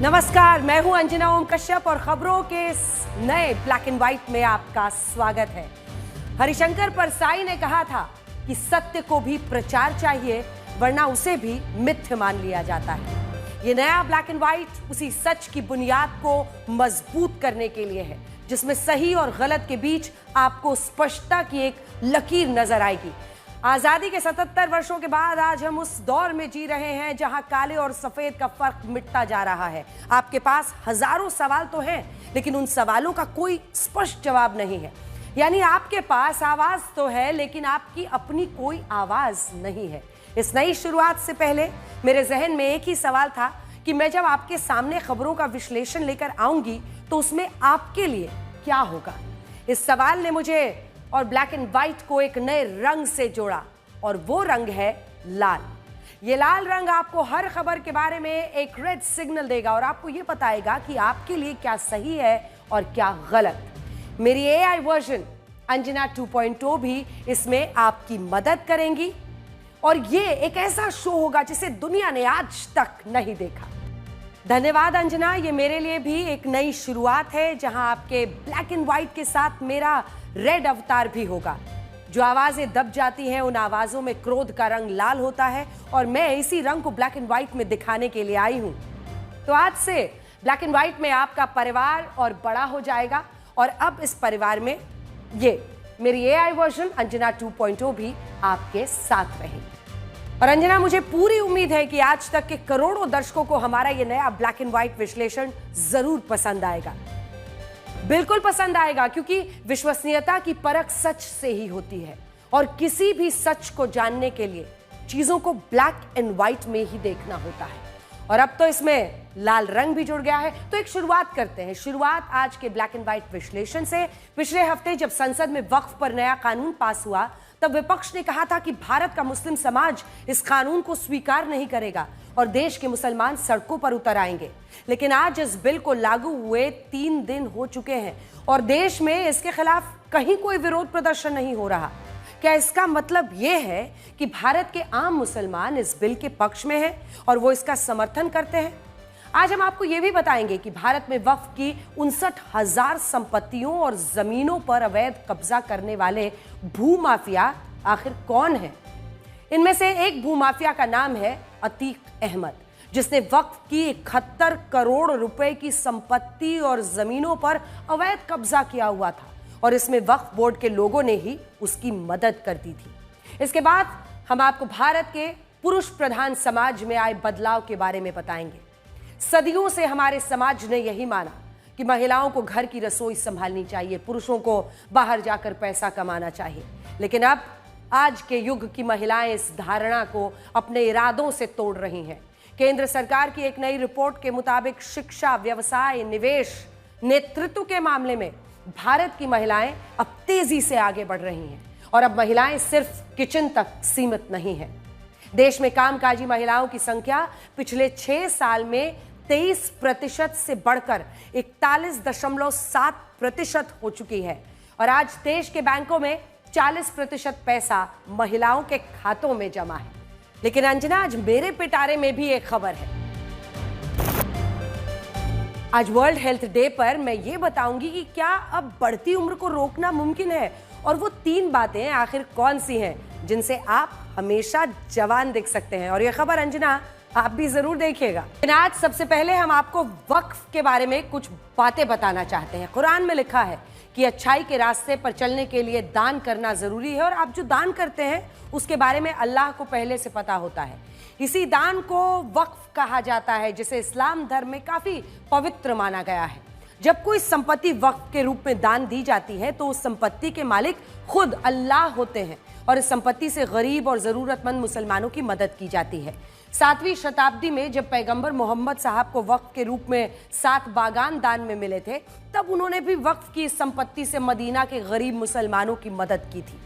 नमस्कार, मैं हूं अंजना ओम कश्यप और खबरों के इस नए ब्लैक एंड व्हाइट में आपका स्वागत है। हरिशंकर परसाई ने कहा था कि सत्य को भी प्रचार चाहिए, वरना उसे भी मिथ्य मान लिया जाता है। ये नया ब्लैक एंड व्हाइट उसी सच की बुनियाद को मजबूत करने के लिए है, जिसमें सही और गलत के बीच आपको स्पष्टता की एक लकीर नजर आएगी। आजादी के 77 वर्षों के बाद आज हम उस दौर में जी रहे हैं जहां काले और सफेद का फर्क मिटता जा रहा है। आपके पास हजारों सवाल तो हैं, लेकिन उन सवालों का कोई स्पष्ट जवाब नहीं है। यानी आपके पास आवाज तो है, लेकिन आपकी अपनी कोई आवाज नहीं है। इस नई शुरुआत से पहले मेरे जहन में एक ही सवाल था कि मैं जब आपके सामने खबरों का विश्लेषण लेकर आऊंगी तो उसमें आपके लिए क्या होगा। इस सवाल ने मुझे और ब्लैक एंड व्हाइट को एक नए रंग से जोड़ा, और वो रंग है लाल। ये लाल रंग आपको हर खबर के बारे में एक रेड सिग्नल देगा और आपको ये बताएगा कि आपके लिए क्या सही है और क्या गलत। मेरी AI वर्जन अंजना 2.0 भी इसमें आपकी मदद करेंगी, और ये एक ऐसा शो होगा जिसे दुनिया ने आज तक नहीं देखा। धन्यवाद अंजना, ये मेरे लिए भी एक नई शुरुआत है जहां आपके ब्लैक एंड व्हाइट के साथ मेरा रेड अवतार भी होगा। जो आवाजें दब जाती हैं, उन आवाजों में क्रोध का रंग लाल होता है, और मैं इसी रंग को ब्लैक एंड व्हाइट में दिखाने के लिए आई हूं। तो आज से ब्लैक एंड व्हाइट में आपका परिवार और बड़ा हो जाएगा, और अब इस परिवार में ये मेरी AI वर्जन अंजना 2.0 भी आपके साथ रहेगी। और अंजना, मुझे पूरी उम्मीद है कि आज तक के करोड़ों दर्शकों को हमारा ये नया ब्लैक एंड व्हाइट विश्लेषण जरूर पसंद आएगा। बिल्कुल पसंद आएगा, क्योंकि विश्वसनीयता की परख सच से ही होती है, और किसी भी सच को जानने के लिए चीजों को ब्लैक एंड व्हाइट में ही देखना होता है। और अब तो इसमें लाल रंग भी जुड़ गया है। तो एक शुरुआत करते हैं। शुरुआत आज के ब्लैक एंड व्हाइट विश्लेषण से। पिछले हफ्ते जब संसद में वक्फ पर नया कानून पास हुआ, तब विपक्ष ने कहा था कि भारत का मुस्लिम समाज इस कानून को स्वीकार नहीं करेगा और देश के मुसलमान सड़कों पर उतर आएंगे। लेकिन आज इस बिल को लागू हुए 3 दिन हो चुके हैं और देश में इसके खिलाफ कहीं कोई विरोध प्रदर्शन नहीं हो रहा। क्या इसका मतलब यह है कि भारत के आम मुसलमान इस बिल के पक्ष में हैं और वो इसका समर्थन करते हैं? आज हम आपको यह भी बताएंगे कि भारत में वक्फ की 59,000 संपत्तियों और जमीनों पर अवैध कब्जा करने वाले भूमाफिया आखिर कौन है। इनमें से एक भूमाफिया का नाम है अतीक अहमद, जिसने वक्फ की 71 करोड़ रुपए की संपत्ति और जमीनों पर अवैध कब्जा किया हुआ था, और इसमें वक्फ बोर्ड के लोगों ने ही उसकी मदद कर दी थी। इसके बाद हम आपको भारत के पुरुष प्रधान समाज में आए बदलाव के बारे में बताएंगे। सदियों से हमारे समाज ने यही माना कि महिलाओं को घर की रसोई संभालनी चाहिए, पुरुषों को बाहर जाकर पैसा कमाना चाहिए। लेकिन अब आज के युग की महिलाएं इस धारणा को अपने इरादों से तोड़ रही हैं। केंद्र सरकार की एक नई रिपोर्ट के मुताबिक शिक्षा, व्यवसाय, निवेश, नेतृत्व के मामले में भारत की महिलाएं अब तेजी से आगे बढ़ रही हैं, और अब महिलाएं सिर्फ किचन तक सीमित नहीं हैं। देश में कामकाजी महिलाओं की संख्या पिछले 6 साल में 23% से बढ़कर 41.7% हो चुकी है, और आज देश के बैंकों में 40% पैसा महिलाओं के खातों में जमा है। लेकिन अंजना, आज मेरे पिटारे में भी एक खबर है। आज वर्ल्ड हेल्थ डे पर मैं ये बताऊंगी कि क्या अब बढ़ती उम्र को रोकना मुमकिन है, और वो 3 बातें आखिर कौन सी हैं जिनसे आप हमेशा जवान दिख सकते हैं। और ये खबर अंजना आप भी जरूर देखिएगा। लेकिन आज सबसे पहले हम आपको वक्फ के बारे में कुछ बातें बताना चाहते हैं। कुरान में लिखा है कि अच्छाई के रास्ते पर चलने के लिए दान करना जरूरी है, और आप जो दान करते हैं उसके बारे में अल्लाह को पहले से पता होता है। इसी दान को वक्फ कहा जाता है, जिसे इस्लाम धर्म में काफी पवित्र माना गया है। जब कोई संपत्ति वक्फ के रूप में दान दी जाती है तो उस संपत्ति के मालिक खुद अल्लाह होते हैं, और इस संपत्ति से गरीब और जरूरतमंद मुसलमानों की मदद की जाती है। 7वीं शताब्दी में जब पैगंबर मोहम्मद साहब को वक्फ के रूप में 7 बागान दान में मिले थे, तब उन्होंने भी वक्फ की इस संपत्ति से मदीना के गरीब मुसलमानों की मदद की थी।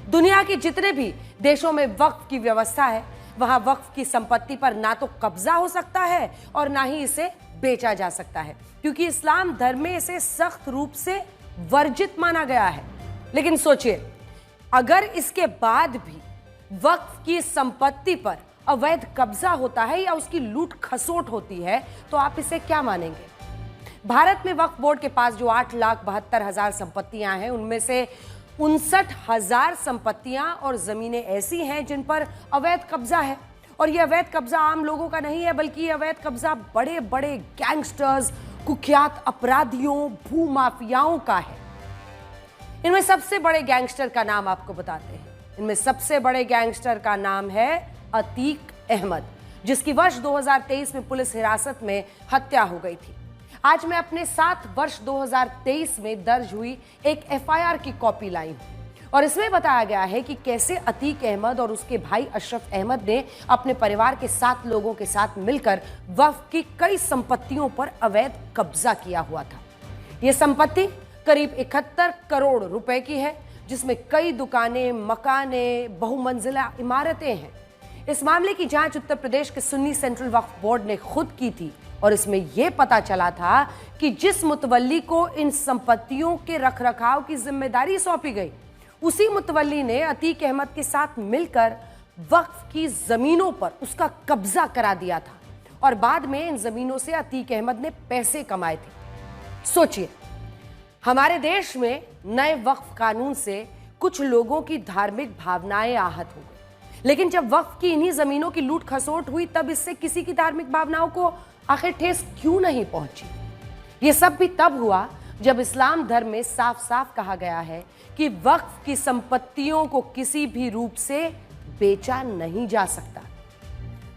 दुनिया के जितने भी देशों में वक्फ की व्यवस्था है, वहां वक्फ की संपत्ति पर ना तो कब्जा हो सकता है और ना ही इसे बेचा जा सकता है, क्योंकि इस्लाम धर्म में इसे सख्त रूप से वर्जित माना गया है। लेकिन सोचिए, अगर इसके बाद भी वक्फ की संपत्ति पर अवैध कब्जा होता है या उसकी लूट खसोट होती है तो आप इसे क्या मानेंगे? भारत में वक्फ बोर्ड के पास जो 8,72,000 संपत्तियां हैं, उनमें से 59,000 संपत्तियां और जमीनें ऐसी हैं जिन पर अवैध कब्जा है। और यह अवैध कब्जा आम लोगों का नहीं है, बल्कि यह अवैध कब्जा बड़े बड़े गैंगस्टर्स, कुख्यात अपराधियों, भूमाफियाओं का है। इनमें सबसे बड़े गैंगस्टर का नाम आपको बताते हैं। इनमें सबसे बड़े गैंगस्टर का नाम है अतीक अहमद, जिसकी वर्ष 2023 में पुलिस हिरासत में हत्या हो गई थी। आज मैं अपने साथ वर्ष 2023 में दर्ज हुई एक एफआईआर की कॉपी लाई हूं और इसमें बताया गया है कि कैसे अतीक अहमद और उसके भाई अशरफ अहमद ने अपने परिवार के 7 लोगों के साथ मिलकर वक्फ की कई संपत्तियों पर अवैध कब्जा किया हुआ था। यह संपत्ति करीब 71 करोड़ रुपए की है, जिसमें कई दुकानें, मकाने, बहुमंजिला इमारतें हैं। इस मामले की जांच उत्तर प्रदेश के सुन्नी सेंट्रल वक्फ बोर्ड ने खुद की थी और इसमें यह पता चला था कि जिस मुतवल्ली को इन संपत्तियों के रखरखाव की जिम्मेदारी सौंपी गई, उसी मुतवल्ली ने अतीक अहमद के साथ मिलकर वक्फ की जमीनों पर उसका कब्जा करा दिया था और बाद में इन जमीनों से अतीक अहमद ने पैसे कमाए थे। सोचिए, हमारे देश में नए वक्फ कानून से कुछ लोगों की धार्मिक भावनाएं आहत हो गई, लेकिन जब वक्फ की इन्हीं जमीनों की लूट खसोट हुई तब इससे किसी की धार्मिक भावनाओं को आखिर ठेस क्यों नहीं पहुंची? यह सब भी तब हुआ जब इस्लाम धर्म में साफ साफ कहा गया है कि वक्फ की संपत्तियों को किसी भी रूप से बेचा नहीं जा सकता।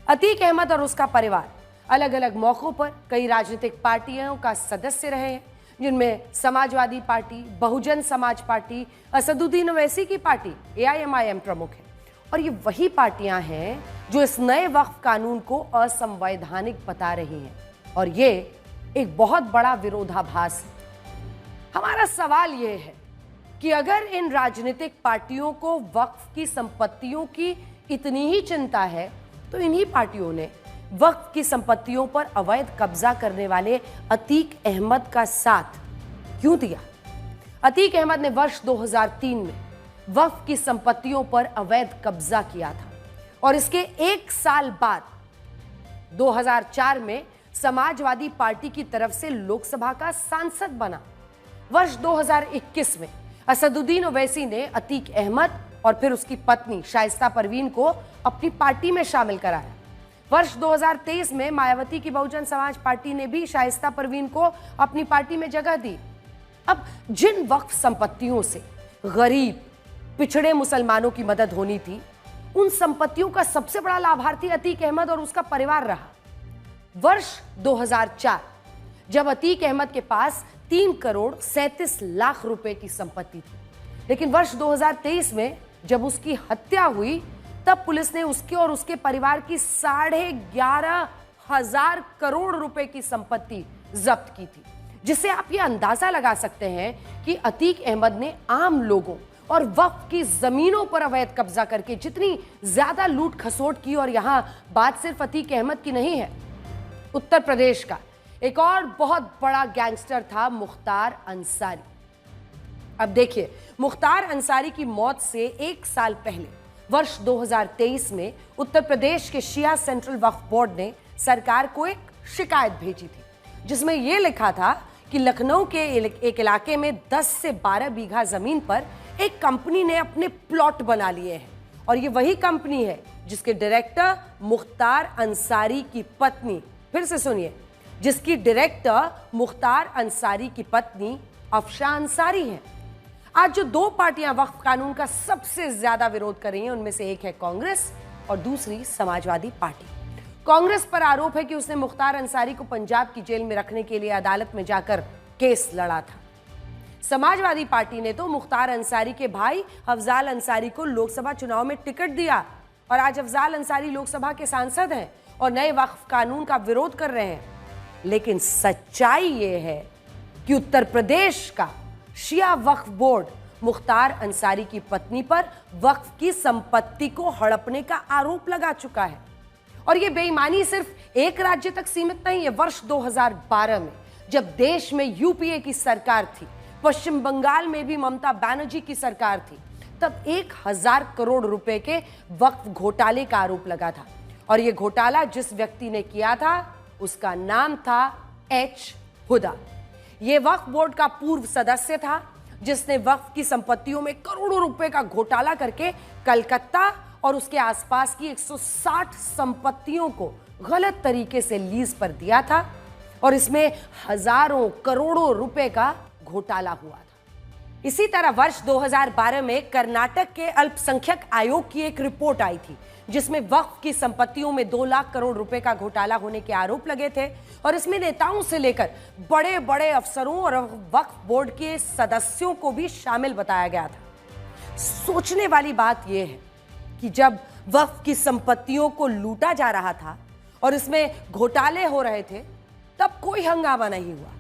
अतीक अहमद और उसका परिवार अलग अलग मौकों पर कई राजनीतिक पार्टियों का सदस्य रहे हैं, जिनमें समाजवादी पार्टी, बहुजन समाज पार्टी, असदुद्दीन ओवैसी की पार्टी AIMIM प्रमुख है। और ये वही पार्टियां हैं जो इस नए वक्फ कानून को असंवैधानिक बता रही हैं और ये एक बहुत बड़ा विरोधाभास है। हमारा सवाल ये है कि अगर इन राजनीतिक पार्टियों को वक्फ की संपत्तियों की इतनी ही चिंता है तो इन्हीं पार्टियों ने वक्फ की संपत्तियों पर अवैध कब्जा करने वाले अतीक अहमद का साथ क्यों दिया? अतीक अहमद ने वर्ष 2003 में वक्फ की संपत्तियों पर अवैध कब्जा किया था और इसके 1 साल बाद 2004 में समाजवादी पार्टी की तरफ से लोकसभा का सांसद बना। वर्ष 2021 में असदुद्दीन ओवैसी ने अतीक अहमद और फिर उसकी पत्नी शाइस्ता परवीन को अपनी पार्टी में शामिल कराया। वर्ष 2023 में मायावती की बहुजन समाज पार्टी ने भी शाइस्ता परवीन को अपनी पार्टी में जगह दी। अब जिन वक्फ संपत्तियों से गरीब, पिछड़े मुसलमानों की मदद होनी थी, उन संपत्तियों का सबसे बड़ा लाभार्थी अतीक अहमद और उसका परिवार रहा। वर्ष 2004 जब अतीक अहमद के पास 3 करोड़ 37 लाख रुपए की संपत्ति थी, लेकिन वर्ष 2023 में जब उसकी हत्या हुई तब पुलिस ने उसके और उसके परिवार की 11,500 करोड़ रुपए की संपत्ति जब्त की थी, जिससे आप ये अंदाजा लगा सकते हैं कि अतीक अहमद ने आम लोगों और वक्फ की जमीनों पर अवैध कब्जा करके जितनी ज्यादा लूट खसोट की। और यहां बात सिर्फ अतीक अहमद की नहीं है, उत्तर प्रदेश का एक और बहुत बड़ा गैंगस्टर था मुख्तार अंसारी। अब देखिए, मुख्तार अंसारी की मौत से 1 साल पहले वर्ष 2023 में उत्तर प्रदेश के शिया सेंट्रल वक्फ बोर्ड ने सरकार को एक शिकायत भेजी थी, जिसमें यह लिखा था कि लखनऊ के एक इलाके में 10 से 12 बीघा जमीन पर एक कंपनी ने अपने प्लॉट बना लिए हैं और ये वही कंपनी है जिसके डायरेक्टर मुख्तार अंसारी की पत्नी, फिर से सुनिए, जिसकी डायरेक्टर मुख्तार अंसारी की पत्नी अफशा अंसारी है। आज जो 2 पार्टियां वक्फ कानून का सबसे ज्यादा विरोध कर रही हैं, उनमें से एक है कांग्रेस और दूसरी समाजवादी पार्टी। कांग्रेस पर आरोप है कि उसने मुख्तार अंसारी को पंजाब की जेल में रखने के लिए अदालत में जाकर केस लड़ा था। समाजवादी पार्टी ने तो मुख्तार अंसारी के भाई अफजाल अंसारी को लोकसभा चुनाव में टिकट दिया और आज अफजाल अंसारी लोकसभा के सांसद हैं और नए वक्फ कानून का विरोध कर रहे हैं। लेकिन सच्चाई यह है कि उत्तर प्रदेश का शिया वक्फ बोर्ड मुख्तार अंसारी की पत्नी पर वक्फ की संपत्ति को हड़पने का आरोप लगा चुका है और यह बेईमानी सिर्फ एक राज्य तक सीमित नहीं है। वर्ष 2012 में जब देश में यूपीए की सरकार थी, पश्चिम बंगाल में भी ममता बनर्जी की सरकार थी, तब 1,000 करोड़ रुपए के वक्फ घोटाले का आरोप लगा था और ये घोटाला जिस व्यक्ति ने किया था उसका नाम था एच हुदा। ये वक्फ बोर्ड का पूर्व सदस्य था जिसने वक्फ की संपत्तियों में करोड़ों रुपए का घोटाला करके कलकत्ता और उसके आसपास की 160 संपत्तियों को गलत तरीके से लीज पर दिया था और इसमें हजारों करोड़ों रुपए का घोटाला हुआ था। इसी तरह वर्ष 2012 में कर्नाटक के अल्पसंख्यक आयोग की एक रिपोर्ट आई थी जिसमें वक्फ की संपत्तियों में 2 लाख करोड़ रुपए का घोटाला होने के आरोप लगे थे और इसमें नेताओं से लेकर बड़े बड़े अफसरों और वक्फ बोर्ड के सदस्यों को भी शामिल बताया गया था। सोचने वाली बात यह है कि जब वक्फ की संपत्तियों को लूटा जा रहा था और इसमें घोटाले हो रहे थे तब कोई हंगामा नहीं हुआ।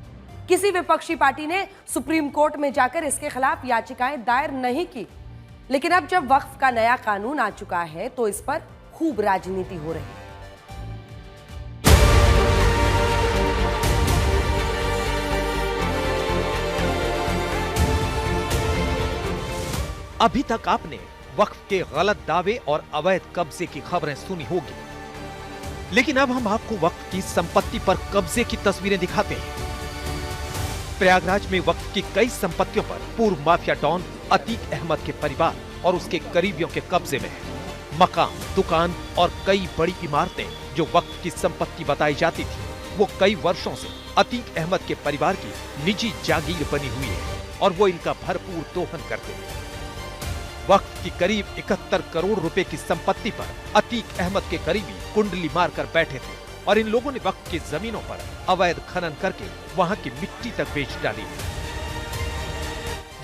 किसी विपक्षी पार्टी ने सुप्रीम कोर्ट में जाकर इसके खिलाफ याचिकाएं दायर नहीं की। लेकिन अब जब वक्फ का नया कानून आ चुका है तो इस पर खूब राजनीति हो रही है। अभी तक आपने वक्फ के गलत दावे और अवैध कब्जे की खबरें सुनी होगी, लेकिन अब हम आपको वक्फ की संपत्ति पर कब्जे की तस्वीरें दिखाते हैं। प्रयागराज में वक्फ की कई संपत्तियों पर पूर्व माफिया डॉन अतीक अहमद के परिवार और उसके करीबियों के कब्जे में है। मकान, दुकान और कई बड़ी इमारतें जो वक्फ की संपत्ति बताई जाती थी, वो कई वर्षों से अतीक अहमद के परिवार की निजी जागीर बनी हुई है और वो इनका भरपूर दोहन करते हैं। वक्फ की करीब 71 करोड़ रुपए की संपत्ति पर अतीक अहमद के करीबी कुंडली मारकर बैठे थे और इन लोगों ने वक्फ की जमीनों पर अवैध खनन करके वहां की मिट्टी तक बेच डाली।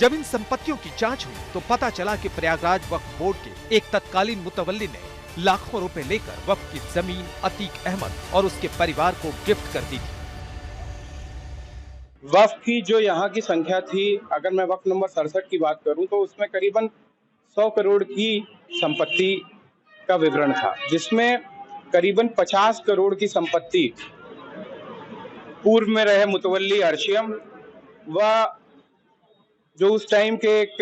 जब इन संपत्तियों की जांच हुई तो पता चला कि प्रयागराज वक्फ बोर्ड के एक तत्कालीन मुतवल्ली ने लाखों रुपए लेकर वक्फ की जमीन अतीक अहमद और उसके परिवार को गिफ्ट कर दी थी। वक्फ की जो यहाँ की संख्या थी, अगर मैं वक्फ नंबर 67 की बात करूं तो उसमें करीबन 100 करोड़ की संपत्ति का विवरण था, जिसमें करीबन 50 करोड़ की संपत्ति पूर्व में रहे मुतवल्ली अर्शियम व जो उस टाइम के एक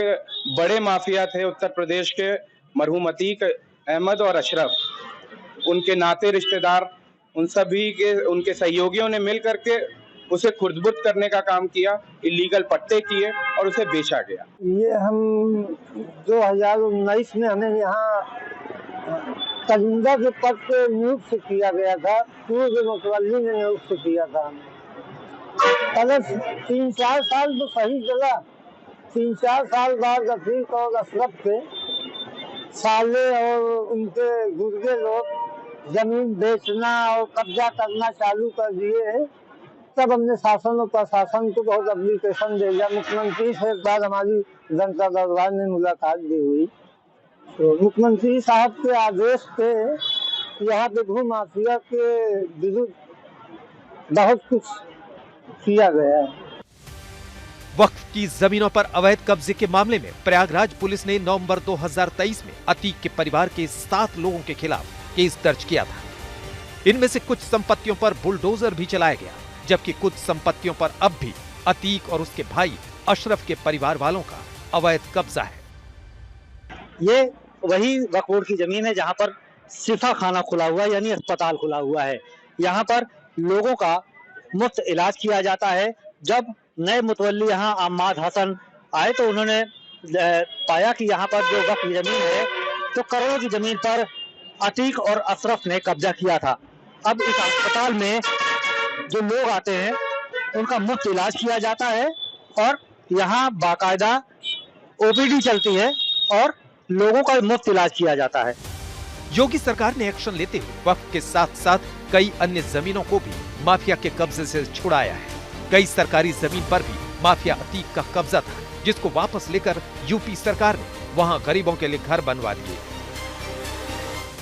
बड़े माफिया थे उत्तर प्रदेश के मरहूम अतीक अहमद और अशरफ, उनके नाते रिश्तेदार, उन सभी के उनके सहयोगियों ने मिल करके उसे खुर्द-बुर्द करने का काम किया, इलीगल पट्टे किए और उसे बेचा गया। ये हम 2019 में हमें यहाँ कलिंदा के पद पे नियुक्त किया गया था, पूर्व मुतवल्ली ने नियुक्त किया था। पहले 3-4 साल तो सही चला, 3-4 साल बाद अतीक और अशरफ के साले और उनके गुर्गे लोग जमीन बेचना और कब्जा करना चालू कर दिए हैं। तब हमने शासन और प्रशासन को बहुत एप्लीकेशन भेजा। मुख्यमंत्री से एक बार हमारी जनता दरबार में मुलाकात भी हुई तो मुख्यमंत्री साहब के आदेश पे यहाँ पे भू माफिया के विरुद्ध बहुत कुछ किया गया है। वक्फ की जमीनों पर अवैध कब्जे के मामले में प्रयागराज पुलिस ने नवंबर 2023 में अतीक के परिवार के 7 लोगों के खिलाफ केस दर्ज किया था। इनमें से कुछ संपत्तियों पर बुलडोजर भी चलाया गया, जबकि कुछ संपत्तियों पर अब भी अतीक और उसके भाई अशरफ के परिवार वालों का अवैध कब्जा है। ये वही वक्फ बोर्ड की जमीन है जहां पर शिफा खाना खुला हुआ है, यानी अस्पताल खुला हुआ है। यहाँ पर लोगों का मुफ्त इलाज किया जाता है। जब नए मुतवल्ली यहाँ अहमद हसन आए तो उन्होंने पाया कि यहाँ पर जो वक्फ की जमीन है तो करोड़ों की जमीन पर अतीक और अशरफ ने कब्जा किया था। अब इस अस्पताल में जो लोग आते हैं उनका मुफ्त इलाज किया जाता है और यहाँ बाकायदा ओपीडी चलती है और लोगों का मुफ्त इलाज किया जाता है। योगी सरकार ने एक्शन लेते हुए वक्फ के साथ साथ कई अन्य जमीनों को भी माफिया के कब्जे से छुड़ाया है। कई सरकारी जमीन पर भी माफिया अतीक का कब्जा था, जिसको वापस लेकर यूपी सरकार ने वहां गरीबों के लिए घर बनवा दिए।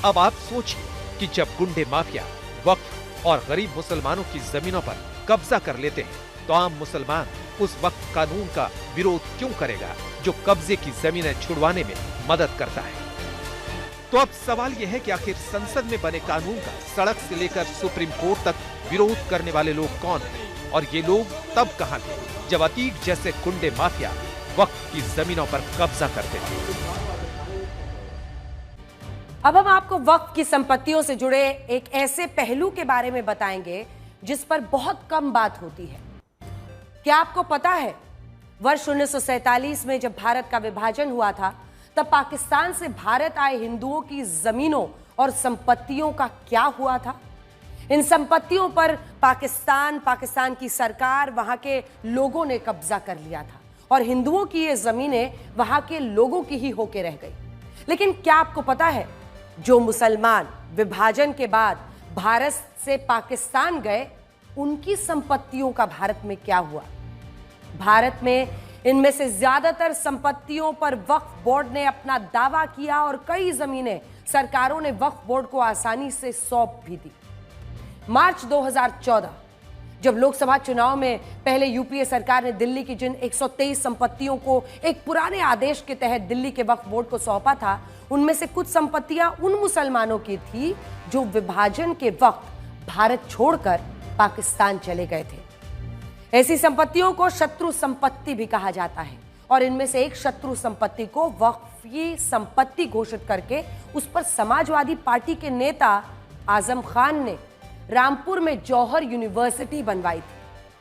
अब आप सोचिए कि जब गुंडे माफिया वक्फ और गरीब मुसलमानों की जमीनों पर कब्जा कर लेते हैं तो आम मुसलमान उस वक्फ कानून का विरोध क्यों करेगा जो कब्जे की जमीनें छुड़वाने में मदद करता है। तो अब सवाल यह है कि आखिर संसद में बने कानून का सड़क से लेकर सुप्रीम कोर्ट तक विरोध करने वाले लोग कौन हैं और ये लोग तब कहां थे जब अतीक जैसे गुंडे माफिया वक्फ की जमीनों पर कब्जा करते थे। अब हम आपको वक्फ की संपत्तियों से जुड़े एक ऐसे पहलू के बारे में बताएंगे जिस पर बहुत कम बात होती है। क्या आपको पता है वर्ष 1947 में जब भारत का विभाजन हुआ था तब पाकिस्तान से भारत आए हिंदुओं की जमीनों और संपत्तियों का क्या हुआ था? इन संपत्तियों पर पाकिस्तान की सरकार, वहां के लोगों ने कब्जा कर लिया था और हिंदुओं की ये जमीनें वहां के लोगों की ही होके रह गई। लेकिन क्या आपको पता है जो मुसलमान विभाजन के बाद भारत से पाकिस्तान गए उनकी संपत्तियों का भारत में क्या हुआ? भारत में इनमें से ज्यादातर संपत्तियों पर वक्फ बोर्ड ने अपना दावा किया और कई जमीनें सरकारों ने वक्फ बोर्ड को आसानी से सौंप भी दी। मार्च 2014 जब लोकसभा चुनाव में पहले यूपीए सरकार ने दिल्ली की जिन 123 संपत्तियों को एक पुराने आदेश के तहत दिल्ली के वक्फ बोर्ड को सौंपा था, उनमें से कुछ संपत्तियां उन मुसलमानों की थी जो विभाजन के वक्त भारत छोड़कर पाकिस्तान चले गए थे। ऐसी संपत्तियों को शत्रु संपत्ति भी कहा जाता है और इनमें से एक शत्रु संपत्ति को वक्फी संपत्ति घोषित करके उस पर समाजवादी पार्टी के नेता आजम खान ने रामपुर में जौहर यूनिवर्सिटी बनवाई थी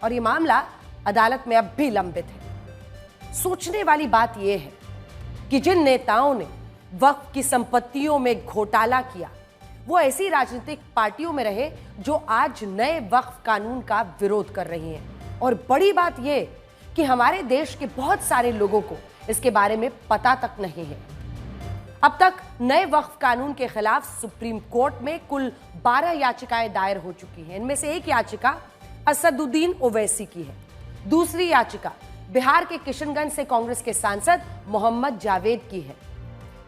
और यह मामला अदालत में अब भी लंबित है। सोचने वाली बात यह है कि जिन नेताओं ने वक्फ की संपत्तियों में घोटाला किया वो ऐसी राजनीतिक पार्टियों में रहे जो आज नए वक्फ कानून का विरोध कर रही हैं। और बड़ी बात यह कि हमारे देश के बहुत सारे लोगों को इसके बारे में पता तक नहीं है। अब तक नए वक्फ कानून के खिलाफ सुप्रीम कोर्ट में कुल 12 याचिकाएं दायर हो चुकी हैं। इनमें से एक याचिका असदुद्दीन ओवैसी की है, दूसरी याचिका बिहार के किशनगंज से कांग्रेस के सांसद मोहम्मद जावेद की है,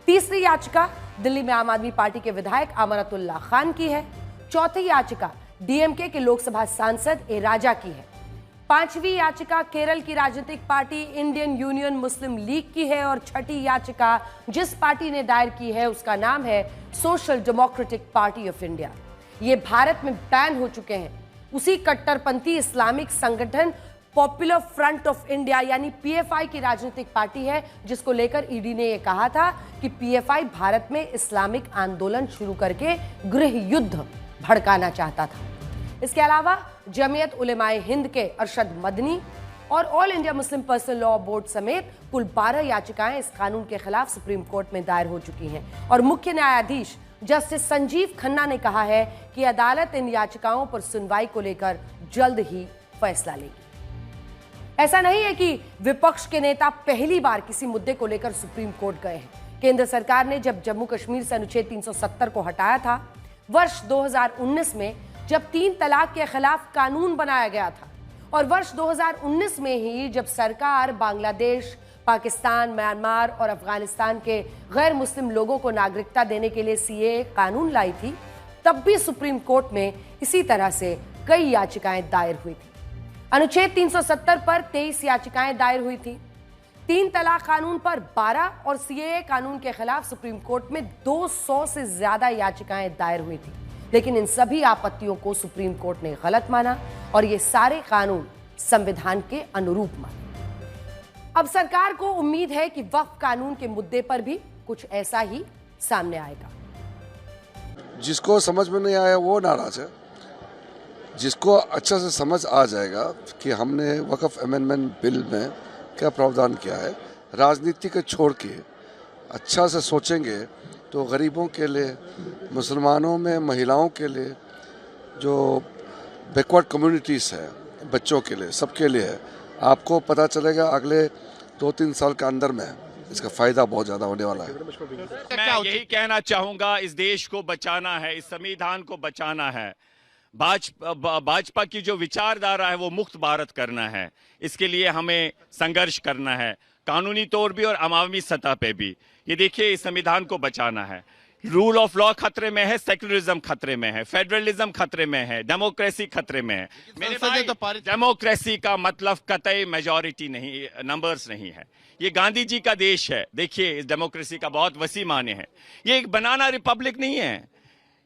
तीसरी याचिका दिल्ली में आम आदमी पार्टी के विधायक अमरतुल्ला खान की है, चौथी याचिका डीएमके के लोकसभा सांसद ए राजा की है, पांचवी याचिका केरल की राजनीतिक पार्टी इंडियन यूनियन मुस्लिम लीग की है और छठी याचिका जिस पार्टी ने दायर की है उसका नाम है social democratic party of India. ये भारत में बैन हो चुके हैं उसी कट्टरपंथी इस्लामिक संगठन पॉपुलर फ्रंट ऑफ इंडिया यानी पीएफआई की राजनीतिक पार्टी है, जिसको लेकर ईडी ने यह कहा था कि पीएफआई भारत में इस्लामिक आंदोलन शुरू करके गृह युद्ध भड़काना चाहता था। इसके अलावा जमीयत उलेमाए हिंद के अरशद मदनी और all India Muslim personal law board समेत कुल 12 याचिकाएं इस कानून के खिलाफ सुप्रीम कोर्ट में दायर हो चुकी हैं और मुख्य न्यायाधीश जस्टिस संजीव खन्ना ने कहा है कि अदालत इन याचिकाओं पर सुनवाई को लेकर जल्द ही फैसला लेगी। ऐसा नहीं है कि विपक्ष के नेता पहली बार किसी मुद्दे को लेकर सुप्रीम कोर्ट गए हैं। केंद्र सरकार ने जब जम्मू कश्मीर से अनुच्छेद 370 को हटाया था, वर्ष 2019 में जब 3 तलाक के खिलाफ कानून बनाया गया था और वर्ष 2019 में ही जब सरकार बांग्लादेश, पाकिस्तान, म्यांमार और अफगानिस्तान के गैर मुस्लिम लोगों को नागरिकता देने के लिए सीएए कानून लाई थी, तब भी सुप्रीम कोर्ट में इसी तरह से कई याचिकाएं दायर हुई थी। अनुच्छेद 370 पर 23 याचिकाएं दायर हुई थी, 3 तलाक कानून पर 12 और सीएए कानून के खिलाफ सुप्रीम कोर्ट में 200 से ज्यादा याचिकाएं दायर हुई थी। लेकिन इन सभी आपत्तियों को सुप्रीम कोर्ट ने गलत माना और ये सारे कानून संविधान के अनुरूप माने। अब सरकार को उम्मीद है कि वक्फ कानून के मुद्दे पर भी कुछ ऐसा ही सामने आएगा। जिसको समझ में नहीं आया वो नाराज है, जिसको अच्छा से समझ आ जाएगा कि हमने वक्फ अमेंडमेंट बिल में क्या प्रावधान किया है, राजनीति को छोड़ के अच्छा से सोचेंगे तो गरीबों के लिए, मुसलमानों में महिलाओं के लिए, जो बैकवर्ड कम्युनिटीज़ है, बच्चों के लिए, सबके लिए है। आपको पता चलेगा अगले 2-3 साल के अंदर में इसका फ़ायदा बहुत ज़्यादा होने वाला है। मैं यही कहना चाहूँगा, इस देश को बचाना है, इस संविधान को बचाना है। भाजपा की जो विचारधारा है वो मुक्त भारत करना है। इसके लिए हमें संघर्ष करना है, कानूनी तौर भी और अवामी सतह पे भी। ये देखिए, इस संविधान को बचाना है। रूल ऑफ लॉ खतरे में है, सेक्युलरिज्म खतरे में है, फेडरलिज्म खतरे में है, डेमोक्रेसी खतरे में है। मेरे भाई, डेमोक्रेसी का मतलब कतई मेजॉरिटी नहीं, नंबर्स नहीं है। ये गांधी जी का देश है। देखिए, इस डेमोक्रेसी का बहुत वसी माने हैं। ये एक बनाना रिपब्लिक नहीं है,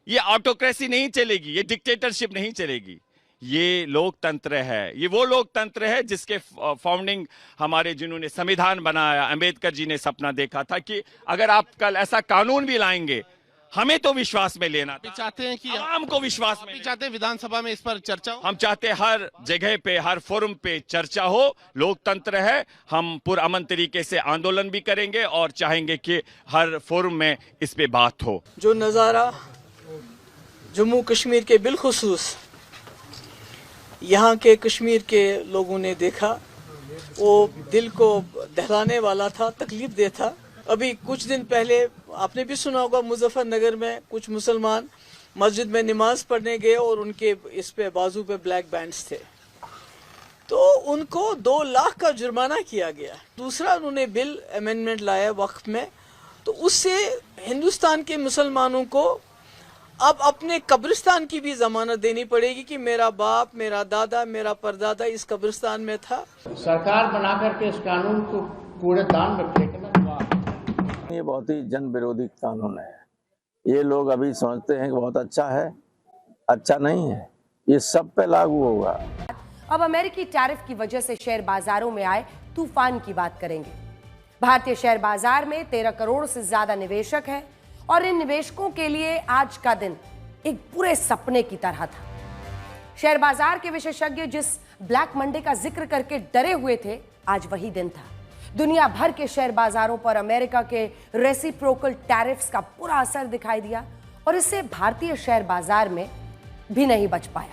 ये ऑटोक्रेसी नहीं चलेगी, ये डिक्टेटरशिप नहीं चलेगी। ये लोकतंत्र है। ये वो लोकतंत्र है जिसके फाउंडिंग हमारे, जिन्होंने संविधान बनाया, अंबेडकर जी ने सपना देखा था कि अगर आप कल ऐसा कानून भी लाएंगे, हमें तो विश्वास में लेना था, चाहते हैं कि आवाम को विश्वास में चाहते हैं विधानसभा में इस पर चर्चा हो। हम चाहते हैं हर जगह पे, हर फोरम पे चर्चा हो। लोकतंत्र है, हम पुरअमन तरीके से आंदोलन भी करेंगे और चाहेंगे कि हर फोरम में इस पे बात हो। जो नज़ारा जम्मू कश्मीर के बिलखुसूस यहाँ के कश्मीर के लोगों ने देखा, वो दिल को दहलाने वाला था, तकलीफ दे था। अभी कुछ दिन पहले आपने भी सुना होगा, मुजफ्फरनगर में कुछ मुसलमान मस्जिद में नमाज पढ़ने गए और उनके इस पे बाजू पे ब्लैक बैंड्स थे, तो उनको 2 लाख का जुर्माना किया गया। दूसरा उन्होंने बिल अमेंडमेंट लाया वक्फ में, तो उससे हिंदुस्तान के मुसलमानों को अब अपने कब्रिस्तान की भी जमानत देनी पड़ेगी कि मेरा बाप, मेरा दादा, मेरा परदादा इस कब्रिस्तान में था। सरकार बना करके इस कानून को कूड़ेदान में फेंकना, ये बहुत ही जन विरोधी कानून है। ये लोग अभी समझते हैं कि बहुत अच्छा है, अच्छा नहीं है, ये सब पे लागू होगा। अब अमेरिकी टैरिफ की वजह से शेयर बाजारों में आए तूफान की बात करेंगे। भारतीय शेयर बाजार में 13 करोड़ से ज्यादा निवेशक हैं और इन निवेशकों के लिए आज का दिन एक बुरे सपने की तरह था। शेयर बाजार के विशेषज्ञ जिस ब्लैक मंडे का जिक्र करके डरे हुए थे, आज वही दिन था। दुनिया भर के शेयर बाजारों पर अमेरिका के रेसिप्रोकल टैरिफ्स का पूरा असर दिखाई दिया और इससे भारतीय शेयर बाजार में भी नहीं बच पाया।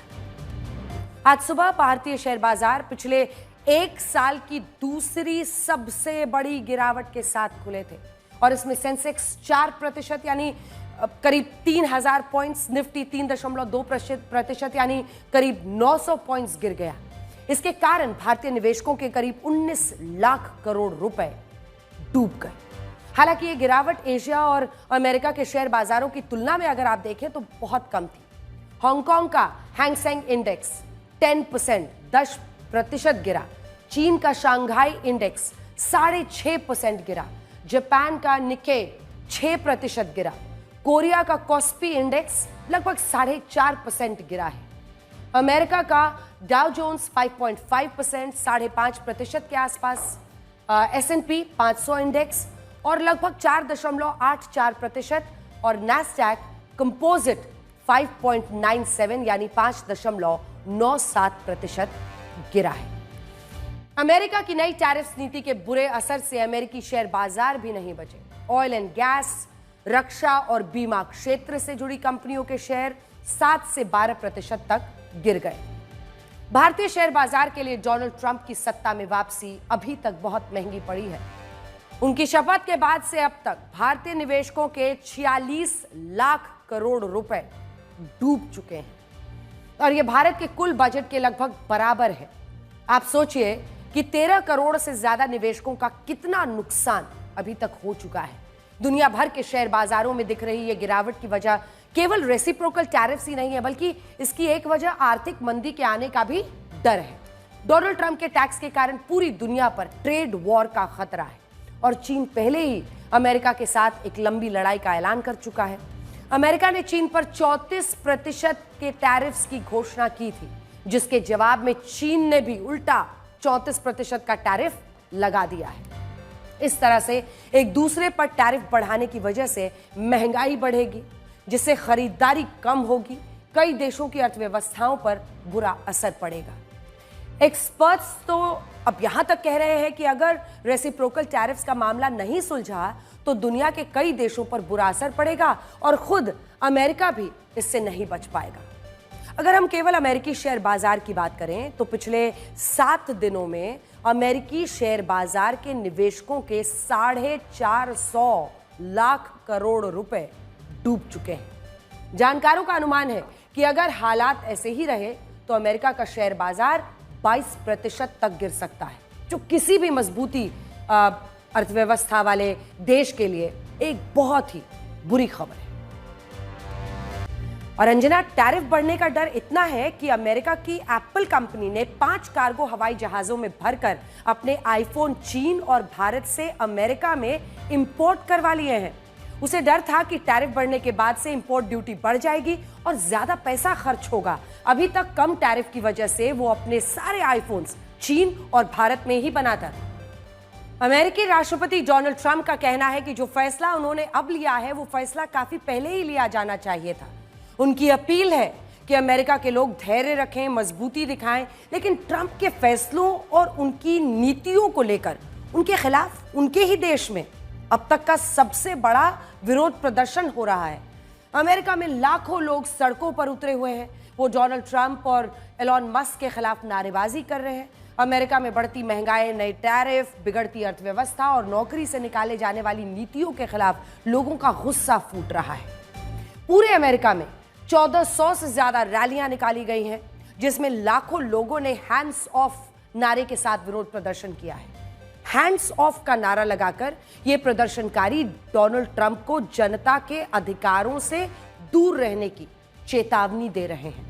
आज सुबह भारतीय शेयर बाजार पिछले 1 साल की दूसरी सबसे बड़ी गिरावट के साथ खुले थे और इसमें सेंसेक्स 4% यानी करीब 3000 पॉइंट्स, निफ्टी 3.2% यानी करीब 900 पॉइंट्स गिर गया। इसके कारण भारतीय निवेशकों के करीब 19 लाख करोड़ रुपए डूब गए। हालांकि ये गिरावट एशिया और अमेरिका के शेयर बाजारों की तुलना में अगर आप देखें तो बहुत कम थी। हांगकांग का हैंग सेंग इंडेक्स 10% गिरा, चीन का शंघाई इंडेक्स 6.5% गिरा, जापान का निक्के 6% गिरा, कोरिया का कोस्पी इंडेक्स लगभग 4.5% गिरा है। अमेरिका का डाउ जोन्स 5.5%, 5.5% के आसपास, S&P 500 इंडेक्स और लगभग 4.84% और नैस्डैक कंपोजिट 5.97 यानी 5.97% गिरा है। अमेरिका की नई टैरिफ नीति के बुरे असर से अमेरिकी शेयर बाजार भी नहीं बचे। ऑयल एंड गैस, रक्षा और बीमा क्षेत्र से जुड़ी कंपनियों के शेयर 7 से 12% तक गिर गए। भारतीय शेयर बाजार के लिए डोनाल्ड ट्रंप की सत्ता में वापसी अभी तक बहुत महंगी पड़ी है। उनकी शपथ के बाद से अब तक भारतीय निवेशकों के 46 लाख करोड़ रुपए डूब चुके हैं और यह भारत के कुल बजट के लगभग बराबर है। आप सोचिए कि 13 करोड़ से ज्यादा निवेशकों का कितना नुकसान अभी तक हो चुका है। दुनिया भर के शेयर बाजारों में दिख रही यह गिरावट की वजह केवल रेसिप्रोकल टैरिफ्स ही नहीं है, बल्कि इसकी एक वजह आर्थिक मंदी के आने का भी डर है। डोनाल्ड ट्रंप के टैक्स के कारण पूरी दुनिया पर ट्रेड वॉर का खतरा है और चीन पहले ही अमेरिका के साथ एक लंबी लड़ाई का ऐलान कर चुका है। अमेरिका ने चीन पर 34% के टैरिफ्स की घोषणा की थी, जिसके जवाब में चीन ने भी उल्टा 34% का टैरिफ लगा दिया है। इस तरह से एक दूसरे पर टैरिफ बढ़ाने की वजह से महंगाई बढ़ेगी, जिससे खरीदारी कम होगी, कई देशों की अर्थव्यवस्थाओं पर बुरा असर पड़ेगा। एक्सपर्ट्स तो अब यहां तक कह रहे हैं कि अगर रेसिप्रोकल टैरिफ्स का मामला नहीं सुलझा तो दुनिया के कई देशों पर बुरा असर पड़ेगा और खुद अमेरिका भी इससे नहीं बच पाएगा। अगर हम केवल अमेरिकी शेयर बाजार की बात करें तो पिछले 7 दिनों में अमेरिकी शेयर बाजार के निवेशकों के 450 लाख करोड़ रुपए डूब चुके हैं। जानकारोों का अनुमान है कि अगर हालात ऐसे ही रहे तो अमेरिका का शेयर बाजार 22% तक गिर सकता है, जो किसी भी मजबूती अर्थव्यवस्था वाले देश के लिए एक बहुत ही बुरी खबर है। और अंजना, टैरिफ बढ़ने का डर इतना है कि अमेरिका की एप्पल कंपनी ने 5 कार्गो हवाई जहाजों में भरकर अपने आईफोन चीन और भारत से अमेरिका में इंपोर्ट करवा लिए हैं। उसे डर था कि टैरिफ बढ़ने के बाद से इंपोर्ट ड्यूटी बढ़ जाएगी और ज्यादा पैसा खर्च होगा। अभी तक कम टैरिफ की वजह से वो अपने सारे आईफोन्स चीन और भारत में ही बनाता था। अमेरिकी राष्ट्रपति डोनाल्ड ट्रंप का कहना है कि जो फैसला उन्होंने अब लिया है वो फैसला काफी पहले ही लिया जाना चाहिए था। उनकी अपील है कि अमेरिका के लोग धैर्य रखें, मजबूती दिखाएं, लेकिन ट्रंप के फैसलों और उनकी नीतियों को लेकर उनके खिलाफ उनके ही देश में अब तक का सबसे बड़ा विरोध प्रदर्शन हो रहा है। अमेरिका में लाखों लोग सड़कों पर उतरे हुए हैं। वो डोनाल्ड ट्रंप और एलॉन मस्क के खिलाफ नारेबाजी कर रहे हैं। अमेरिका में बढ़ती महंगाई, नए टैरिफ, बिगड़ती अर्थव्यवस्था और नौकरी से निकाले जाने वाली नीतियों के खिलाफ लोगों का गुस्सा फूट रहा है। पूरे अमेरिका में 1400 से ज्यादा रैलियां निकाली गई हैं, जिसमें लाखों लोगों ने हैंड्स ऑफ नारे के साथ विरोध प्रदर्शन किया है। हैंड्स ऑफ का नारा लगाकर ये प्रदर्शनकारी डोनाल्ड ट्रंप को जनता के अधिकारों से दूर रहने की चेतावनी दे रहे हैं।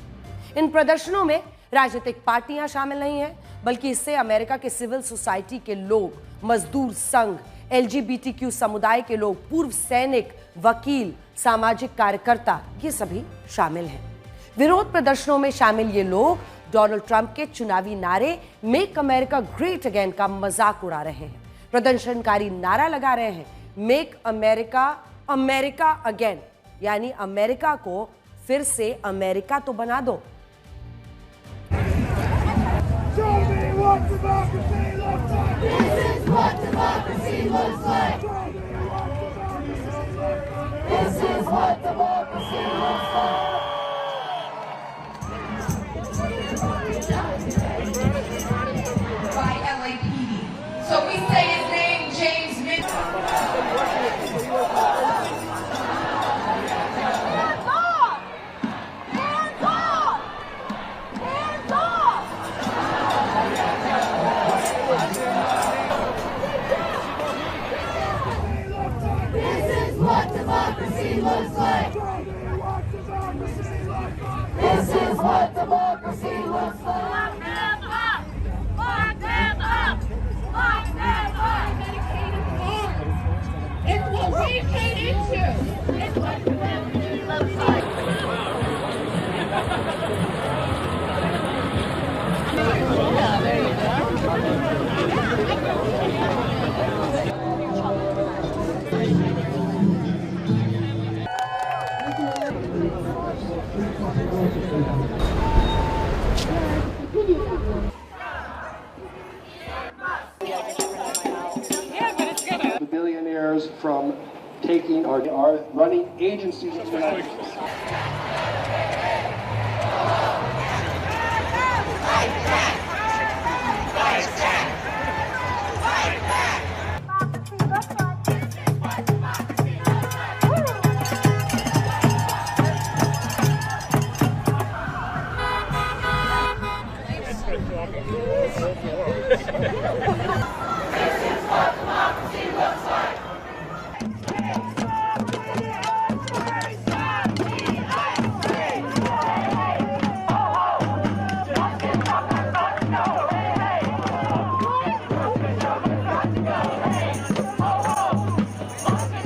इन प्रदर्शनों में राजनीतिक पार्टियां शामिल नहीं हैं, बल्कि इससे अमेरिका के सिविल सोसाइटी के लोग, मजदूर संघ, एलजीबीटीक्यू समुदाय के लोग, पूर्व सैनिक, वकील, सामाजिक कार्यकर्ता, ये सभी शामिल हैं। विरोध प्रदर्शनों में शामिल ये लोग डोनाल्ड ट्रंप के चुनावी नारे मेक अमेरिका ग्रेट अगेन का मजाक उड़ा रहे हैं। प्रदर्शनकारी नारा लगा रहे हैं मेक अमेरिका अमेरिका अगेन, यानी अमेरिका को फिर से अमेरिका तो बना दो। So we say his name, James Mitchell. Hands off! Hands off! Hands off! This is what democracy looks like. This is what democracy looks like. Lock them up! Lock them up! Lock them up! It's what we paid into. It's what democracy looks like. Yeah, there you The billionaires from taking our running agencies of the United States.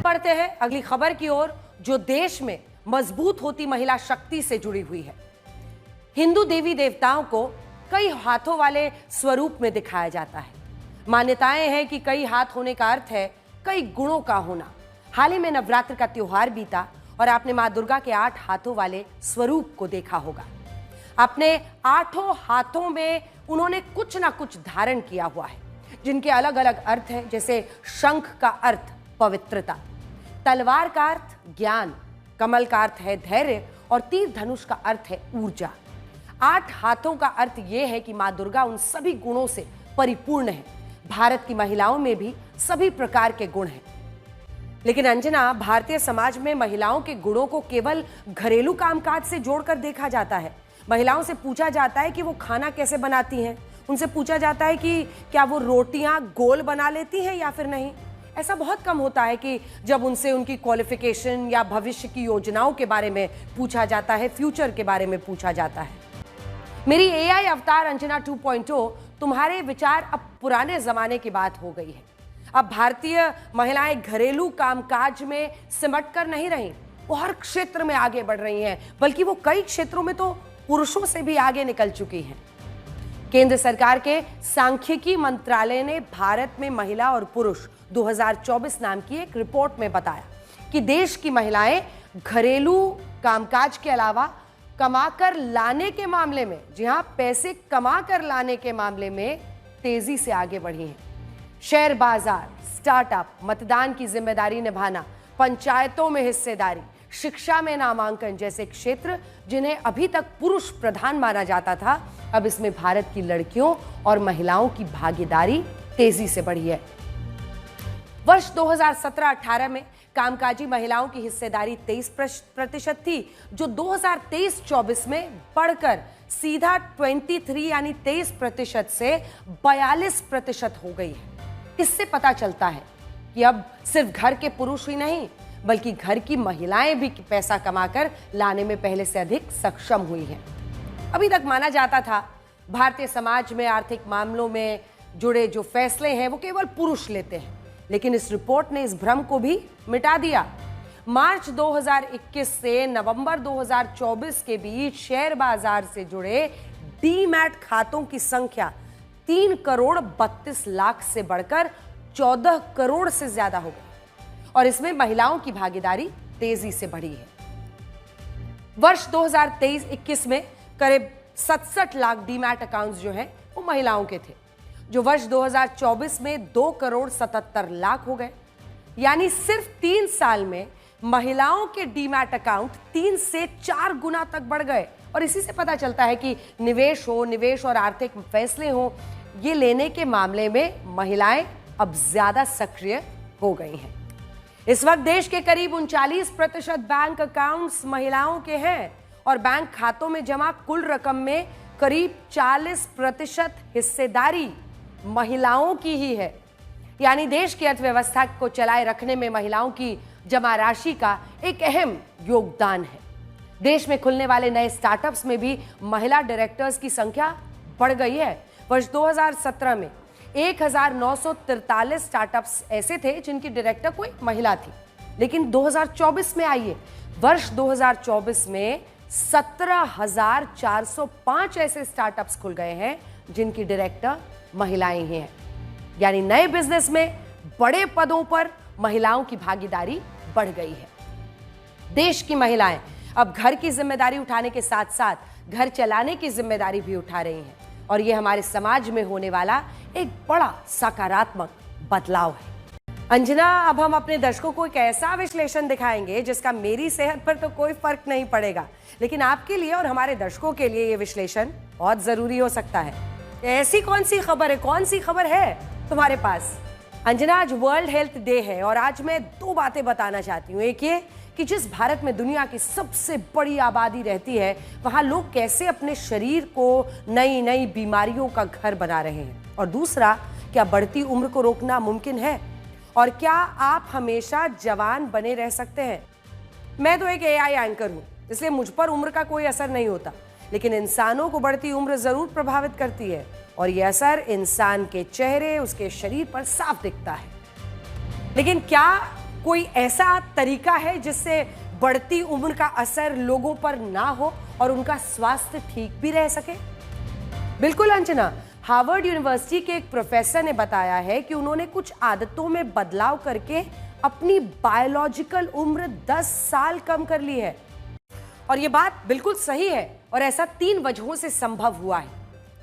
बढ़ते हैं अगली खबर की ओर, जो देश में मजबूत होती महिला शक्ति से जुड़ी हुई है। हिंदू देवी देवताओं को कई हाथों वाले स्वरूप में दिखाया जाता है। मान्यताएं हैं कि कई हाथ होने का अर्थ है कई गुणों का होना। हाल ही में नवरात्र का त्योहार बीता और आपने मां दुर्गा के 8 हाथों वाले स्वरूप को देखा होगा। अपने 8 हाथों में उन्होंने कुछ ना कुछ धारण किया हुआ है, जिनके अलग अलग अर्थ हैं। जैसे शंख का अर्थ पवित्रता, तलवार का अर्थ ज्ञान, कमल का अर्थ है धैर्य और तीर धनुष का अर्थ है ऊर्जा। 8 हाथों का अर्थ यह है कि मां दुर्गा उन सभी गुणों से परिपूर्ण है। भारत की महिलाओं में भी सभी प्रकार के गुण हैं। लेकिन अंजना, भारतीय समाज में महिलाओं के गुणों को केवल घरेलू कामकाज से जोड़कर देखा जाता है। महिलाओं से पूछा जाता है कि वो खाना कैसे बनाती हैं, उनसे पूछा जाता है कि क्या वो रोटियां गोल बना लेती हैं या फिर नहीं। ऐसा बहुत कम होता है कि जब उनसे उनकी क्वालिफिकेशन या भविष्य की योजनाओं के बारे में पूछा जाता है, फ्यूचर के बारे में पूछा जाता है। मेरी एआई अवतार अंजना 2.0 तुम्हारे विचार अब पुराने जमाने की बात हो गई है। अब भारतीय महिलाएं घरेलू कामकाज में सिमट कर नहीं रही, वो हर क्षेत्र में आगे बढ़ रही हैं, बल्कि वो कई क्षेत्रों में तो पुरुषों से भी आगे निकल चुकी हैं। केंद्र सरकार के सांख्यिकी मंत्रालय ने भारत में महिला और पुरुष 2024 नाम की एक रिपोर्ट में बताया कि देश की महिलाएं घरेलू कामकाज के अलावा कमाकर लाने के मामले में, जी हां, पैसे कमाकर लाने के मामले में तेजी से आगे बढ़ी हैं। शेयर बाजार, स्टार्टअप, मतदान की जिम्मेदारी निभाना, पंचायतों में हिस्सेदारी, शिक्षा में नामांकन जैसे क्षेत्र जिन्हें अभी तक पुरुष प्रधान माना जाता था, अब इसमें भारत की लड़कियों और महिलाओं की भागीदारी तेजी से बढ़ी है। वर्ष 2017-18 में कामकाजी महिलाओं की हिस्सेदारी 23% थी, जो 2023-24 में बढ़कर सीधा 23 यानी 23% से 42% हो गई है। इससे पता चलता है कि अब सिर्फ घर के पुरुष ही नहीं, बल्कि घर की महिलाएं भी पैसा कमाकर लाने में पहले से अधिक सक्षम हुई हैं। अभी तक माना जाता था भारतीय समाज में आर्थिक मामलों में जुड़े जो फैसले हैं वो केवल पुरुष लेते हैं, लेकिन इस रिपोर्ट ने इस भ्रम को भी मिटा दिया। मार्च 2021 से नवंबर 2024 के बीच शेयर बाजार से जुड़े डीमैट खातों की संख्या 3 करोड़ 32 लाख से बढ़कर 14 करोड़ से ज्यादा हो गई और इसमें महिलाओं की भागीदारी तेजी से बढ़ी है। वर्ष 2023-21 में करीब 67 लाख डीमैट अकाउंट्स जो हैं वो महिलाओं के थे, जो वर्ष 2024 में 2 करोड़ 77 लाख हो गए। यानी सिर्फ 3 साल में महिलाओं के डीमैट अकाउंट 3 से 4 गुना तक बढ़ गए और इसी से पता चलता है कि निवेश और आर्थिक फैसले हो, ये लेने के मामले में महिलाएं अब ज्यादा सक्रिय हो गई हैं। इस वक्त देश के करीब 39% बैंक अकाउंट्स महिलाओं के हैं और बैंक खातों में जमा कुल रकम में करीब 40% हिस्सेदारी महिलाओं की ही है। यानी देश की अर्थव्यवस्था को चलाए रखने में महिलाओं की जमा राशि का एक अहम योगदान है। देश में खुलने वाले नए स्टार्टअप्स में भी महिला डायरेक्टर्स की संख्या बढ़ गई है। वर्ष 2017 में 1943 स्टार्टअप्स ऐसे थे जिनकी डायरेक्टर कोई महिला थी, लेकिन 2024 में आइए, वर्ष 2024 में 17,405 ऐसे स्टार्टअप्स खुल गए हैं जिनकी डायरेक्टर महिलाएं ही हैं। यानी नए बिजनेस में बड़े पदों पर महिलाओं की भागीदारी बढ़ गई है। देश की महिलाएं अब घर की जिम्मेदारी उठाने के साथ साथ घर चलाने की जिम्मेदारी भी उठा रही हैं और ये हमारे समाज में होने वाला एक बड़ा सकारात्मक बदलाव है। अंजना, अब हम अपने दर्शकों को एक ऐसा विश्लेषण दिखाएंगे जिसका मेरी सेहत पर तो कोई फर्क नहीं पड़ेगा, लेकिन आपके लिए और हमारे दर्शकों के लिए ये विश्लेषण बहुत जरूरी हो सकता है। ऐसी कौन सी खबर है, कौन सी खबर है तुम्हारे पास? अंजना, आज वर्ल्ड हेल्थ डे है और आज मैं 2 बातें बताना चाहती हूँ। एक ये कि जिस भारत में दुनिया की सबसे बड़ी आबादी रहती है, वहाँ लोग कैसे अपने शरीर को नई नई बीमारियों का घर बना रहे हैं, और दूसरा, क्या बढ़ती उम्र को रोकना मुमकिन है और क्या आप हमेशा जवान बने रह सकते हैं? मैं तो एक AI एंकर हूँ, इसलिए मुझ पर उम्र का कोई असर नहीं होता, लेकिन इंसानों को बढ़ती उम्र जरूर प्रभावित करती है और यह असर इंसान के चेहरे, उसके शरीर पर साफ दिखता है। लेकिन क्या कोई ऐसा तरीका है जिससे बढ़ती उम्र का असर लोगों पर ना हो और उनका स्वास्थ्य ठीक भी रह सके? बिल्कुल अंजना, हार्वर्ड यूनिवर्सिटी के एक प्रोफेसर ने बताया है कि उन्होंने कुछ आदतों में बदलाव करके अपनी बायोलॉजिकल उम्र 10 साल कम कर ली है और यह बात बिल्कुल सही है और ऐसा 3 वजहों से संभव हुआ है।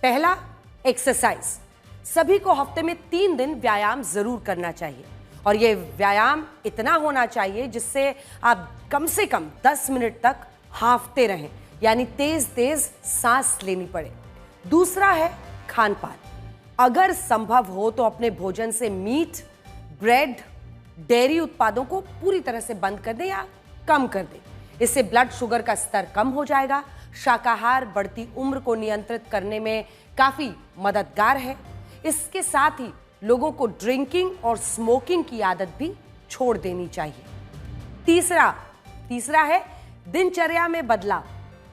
पहला, एक्सरसाइज। सभी को हफ्ते में 3 दिन व्यायाम जरूर करना चाहिए और यह व्यायाम इतना होना चाहिए जिससे आप कम से कम 10 मिनट तक हांफते रहें, यानी तेज तेज सांस लेनी पड़े। दूसरा है खान पान। अगर संभव हो तो अपने भोजन से मीट, ब्रेड, डेयरी उत्पादों को पूरी तरह से बंद कर दें या कम कर दें। इससे ब्लड शुगर का स्तर कम हो जाएगा। शाकाहार बढ़ती उम्र को नियंत्रित करने में काफी मददगार है। इसके साथ ही लोगों को ड्रिंकिंग और स्मोकिंग की आदत भी छोड़ देनी चाहिए। तीसरा है दिनचर्या में बदलाव।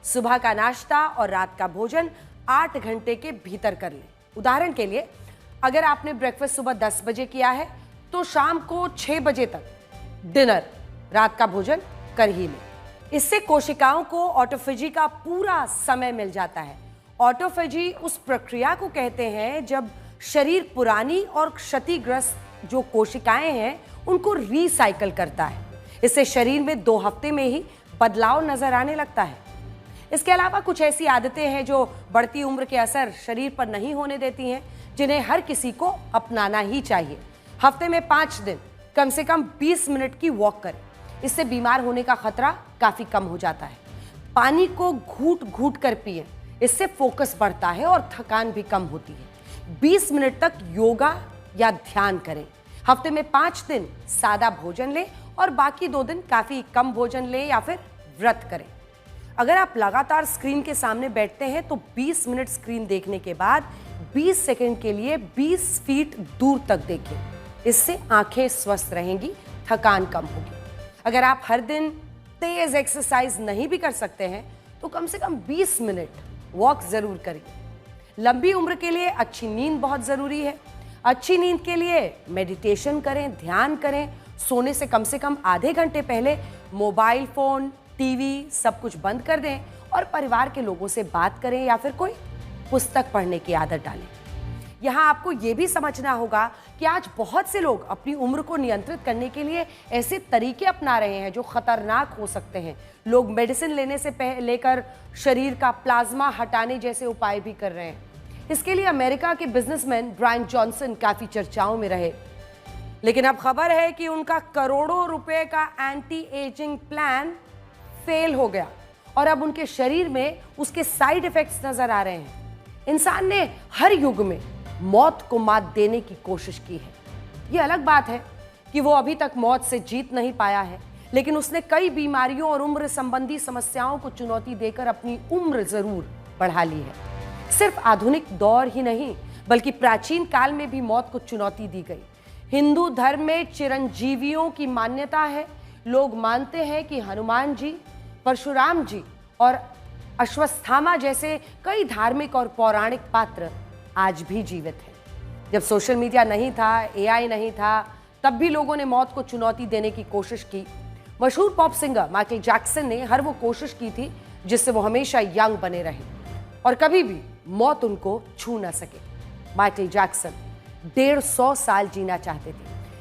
सुबह का नाश्ता और रात का भोजन 8 घंटे के भीतर कर लें। उदाहरण के लिए, अगर आपने ब्रेकफास्ट सुबह 10 बजे किया है तो शाम को 6 बजे तक डिनर, रात का भोजन कर ही लें। इससे कोशिकाओं को ऑटोफेजी का पूरा समय मिल जाता है ऑटोफेजी उस प्रक्रिया को कहते हैं जब शरीर पुरानी और क्षतिग्रस्त जो कोशिकाएं हैं उनको रिसाइकल करता है। इससे शरीर में 2 हफ्ते में ही बदलाव नजर आने लगता है। इसके अलावा कुछ ऐसी आदतें हैं जो बढ़ती उम्र के असर शरीर पर नहीं होने देती हैं, जिन्हें हर किसी को अपनाना ही चाहिए। हफ्ते में 5 दिन कम से कम 20 मिनट की वॉक करें। इससे बीमार होने का खतरा काफी कम हो जाता है। पानी को घूट घूट कर पिएं, इससे फोकस बढ़ता है और थकान भी कम होती है। 20 मिनट तक योगा या ध्यान करें। हफ्ते में 5 दिन सादा भोजन लें और बाकी 2 दिन काफी कम भोजन लें या फिर व्रत करें। अगर आप लगातार स्क्रीन के सामने बैठते हैं तो 20 मिनट स्क्रीन देखने के बाद 20 सेकंड के लिए 20 फीट दूर तक देखें। इससे आंखें स्वस्थ रहेंगी, थकान कम होगी। अगर आप हर दिन तेज एक्सरसाइज नहीं भी कर सकते हैं तो कम से कम 20 मिनट वॉक जरूर करिए। लंबी उम्र के लिए अच्छी नींद बहुत जरूरी है। अच्छी नींद के लिए मेडिटेशन करें, ध्यान करें। सोने से कम आधे घंटे पहले मोबाइल फोन, टीवी सब कुछ बंद कर दें और परिवार के लोगों से बात करें या फिर कोई पुस्तक पढ़ने की आदत डालें। यहाँ आपको ये भी समझना होगा कि आज बहुत से लोग अपनी उम्र को नियंत्रित करने के लिए ऐसे तरीके अपना रहे हैं जो खतरनाक हो सकते हैं। लोग मेडिसिन लेने से लेकर शरीर का प्लाज्मा हटाने जैसे उपाय भी कर रहे हैं। इसके लिए अमेरिका के बिजनेसमैन ब्रायन जॉनसन काफी चर्चाओं में रहे, लेकिन अब खबर है कि उनका करोड़ों रुपए का एंटी एजिंग प्लान फेल हो गया और अब उनके शरीर में उसके साइड इफेक्ट्स नजर आ रहे हैं। इंसान ने हर युग में मौत को मात देने की कोशिश की है। यह अलग बात है कि वो अभी तक मौत से जीत नहीं पाया है, लेकिन उसने कई बीमारियों और उम्र संबंधी समस्याओं को चुनौती देकर अपनी उम्र जरूर बढ़ा ली है। सिर्फ आधुनिक दौर ही नहीं बल्कि प्राचीन काल में भी मौत को चुनौती दी गई। हिंदू धर्म में चिरंजीवियों की मान्यता है। लोग मानते हैं कि हनुमान जी, परशुराम जी और अश्वत्थामा जैसे कई धार्मिक और पौराणिक पात्र आज भी जीवित हैं। जब सोशल मीडिया नहीं था, एआई नहीं था, तब भी लोगों ने मौत को चुनौती देने की कोशिश की। मशहूर पॉप सिंगर माइकल जैक्सन ने हर वो कोशिश की थी जिससे वो हमेशा यंग बने रहे और कभी भी मौत उनको छू न सके। माइकल जैक्सन 150 साल जीना चाहते थे,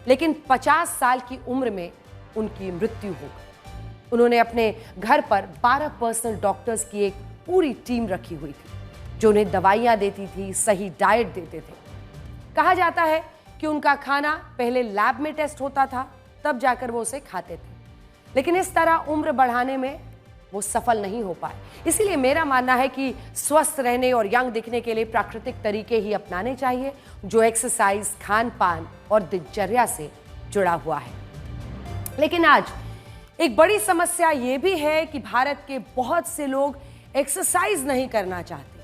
लेकिन 50 साल की उम्र में उनकी मृत्यु हो गई। उन्होंने अपने घर पर 12 पर्सनल डॉक्टर्स की एक पूरी टीम रखी हुई थी जो उन्हें दवाइयां देती थी, सही डाइट देते थे। कहा जाता है कि उनका खाना पहले लैब में टेस्ट होता था, तब जाकर वो उसे खाते थे, लेकिन इस तरह उम्र बढ़ाने में वो सफल नहीं हो पाए। इसीलिए मेरा मानना है कि स्वस्थ रहने और यंग दिखने के लिए प्राकृतिक तरीके ही अपनाने चाहिए जो एक्सरसाइज, खान पान और दिनचर्या से जुड़ा हुआ है। लेकिन आज एक बड़ी समस्या ये भी है कि भारत के बहुत से लोग एक्सरसाइज नहीं करना चाहते।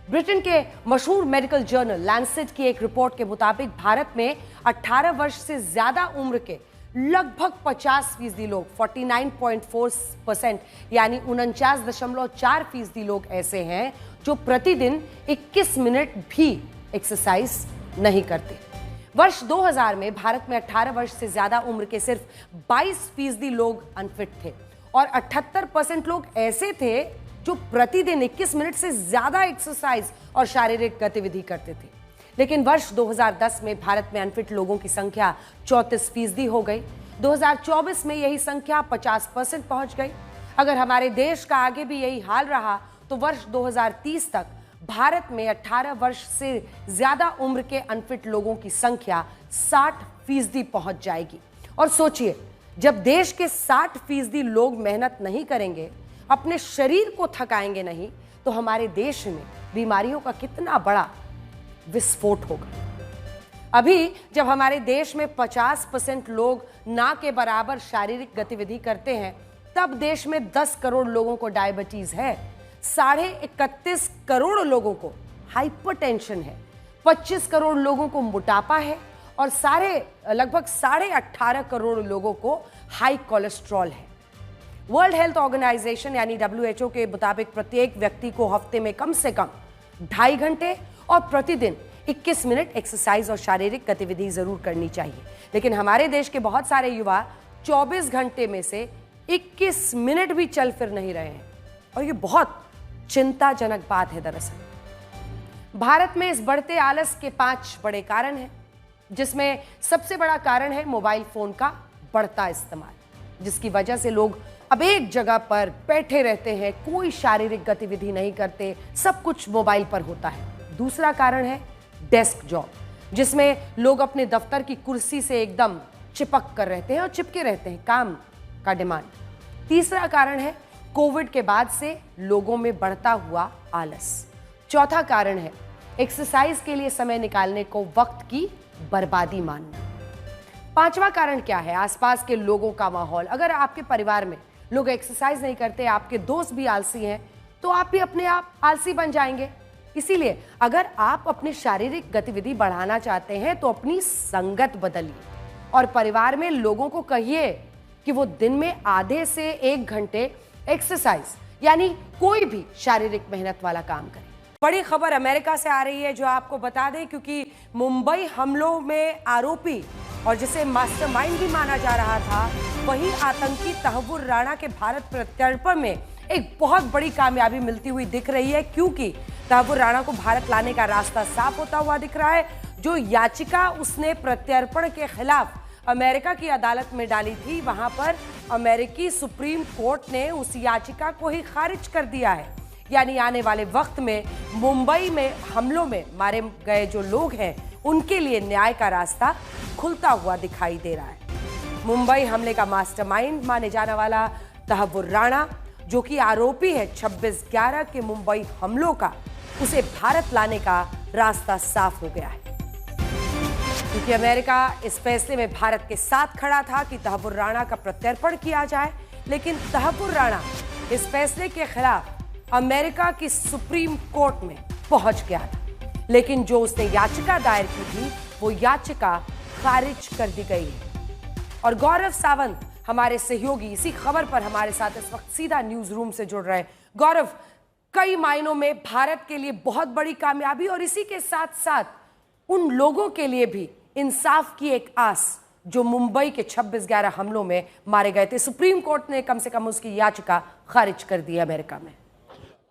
ब्रिटेन के मशहूर मेडिकल जर्नल लैंसेट की एक रिपोर्ट के मुताबिक भारत में 18 वर्ष से ज्यादा उम्र के लगभग 50% लोग 49.4% यानी 49.4% लोग ऐसे हैं जो प्रतिदिन 21 मिनट भी एक्सरसाइज नहीं करते। वर्ष 2000 में भारत में 18 वर्ष से ज्यादा उम्र के सिर्फ 22% लोग अनफिट थे और 78% लोग ऐसे थे जो प्रतिदिन 21 मिनट से ज्यादा एक्सरसाइज और शारीरिक गतिविधि करते थे। लेकिन वर्ष 2010 में भारत में अनफिट लोगों की संख्या 34% हो गई। 2024 में यही संख्या 50% पहुंच गई। अगर हमारे देश का आगे भी यही हाल रहा तो वर्ष 2030 तक भारत में 18 वर्ष से ज्यादा उम्र के अनफिट लोगों की संख्या 60% पहुंच जाएगी। और सोचिए, जब देश के 60% लोग मेहनत नहीं करेंगे, अपने शरीर को थकाएंगे नहीं, तो हमारे देश में बीमारियों का कितना बड़ा विस्फोट होगा। अभी जब हमारे देश में 50% लोग ना के बराबर शारीरिक गतिविधि करते हैं, तब देश में 10 करोड़ लोगों को डायबिटीज है, 31.5 करोड़ लोगों को हाइपरटेंशन है, 25 करोड़ लोगों को मोटापा है और लगभग 18.5 करोड़ लोगों को हाई कोलेस्ट्रॉल है। वर्ल्ड हेल्थ ऑर्गेनाइजेशन यानी WHO के मुताबिक प्रत्येक व्यक्ति को हफ्ते में कम से कम 2.5 घंटे और प्रतिदिन 21 मिनट एक्सरसाइज और शारीरिक गतिविधि जरूर करनी चाहिए। लेकिन हमारे देश के बहुत सारे युवा 24 घंटे में से 21 मिनट भी चल फिर नहीं रहे हैं और ये बहुत चिंताजनक बात है। दरअसल भारत में इस बढ़ते आलस के 5 बड़े कारण हैं, जिसमें सबसे बड़ा कारण है मोबाइल फोन का बढ़ता इस्तेमाल, जिसकी वजह से लोग अब एक जगह पर बैठे रहते हैं, कोई शारीरिक गतिविधि नहीं करते, सब कुछ मोबाइल पर होता है। दूसरा कारण है डेस्क जॉब, जिसमें लोग अपने दफ्तर की कुर्सी से एकदम चिपक कर रहते हैं और चिपके रहते हैं, काम का डिमांड। तीसरा कारण है कोविड के बाद से लोगों में बढ़ता हुआ आलस। चौथा कारण है एक्सरसाइज के लिए समय निकालने को वक्त की बर्बादी मानना। पांचवा कारण क्या है? आसपास के लोगों का माहौल। अगर आपके परिवार में लोग एक्सरसाइज नहीं करते, आपके दोस्त भी आलसी हैं, तो आप भी अपने आप आलसी बन जाएंगे। इसीलिए अगर आप अपनी शारीरिक गतिविधि बढ़ाना चाहते हैं तो अपनी संगत बदलिए और परिवार में लोगों को कहिए कि वो दिन में आधे से 1 घंटे एक्सरसाइज यानी कोई भी शारीरिक मेहनत वाला काम करें। बड़ी खबर अमेरिका से आ रही है जो आपको बता दें, क्योंकि मुंबई हमलों में आरोपी और जिसे मास्टरमाइंड भी माना जा रहा था, वही आतंकी तहव्वुर राणा के भारत प्रत्यर्पण में एक बहुत बड़ी कामयाबी मिलती हुई दिख रही है, क्योंकि तहव्वुर राणा को भारत लाने का रास्ता साफ होता हुआ दिख रहा है। जो याचिका उसने प्रत्यर्पण के खिलाफ अमेरिका की अदालत में डाली थी, वहां पर अमेरिकी सुप्रीम कोर्ट ने उस याचिका को ही खारिज कर दिया है। यानी आने वाले वक्त में मुंबई में हमलों में मारे गए जो लोग हैं, उनके लिए न्याय का रास्ता खुलता हुआ दिखाई दे रहा है। मुंबई हमले का मास्टरमाइंड माने जाने वाला तहव्वुर राणा, जो कि आरोपी है 26/11 के मुंबई हमलों का, उसे भारत लाने का रास्ता साफ हो गया है, क्योंकि अमेरिका इस फैसले में भारत के साथ खड़ा था कि तहव्वुर राणा का प्रत्यर्पण किया जाए। लेकिन तहव्वुर राणा इस फैसले के खिलाफ अमेरिका की सुप्रीम कोर्ट में पहुंच गया था, लेकिन जो उसने याचिका दायर की थी वो याचिका खारिज कर दी गई है। और गौरव सावंत हमारे सहयोगी इसी खबर पर हमारे साथ इस वक्त सीधा न्यूज रूम से जुड़ रहे हैं। गौरव, कई मायनों में भारत के लिए बहुत बड़ी कामयाबी और इसी के साथ साथ उन लोगों के लिए भी इंसाफ की एक आस जो मुंबई के 26/11 हमलों में मारे गए थे। सुप्रीम कोर्ट ने कम से कम उसकी याचिका खारिज कर दी है अमेरिका में।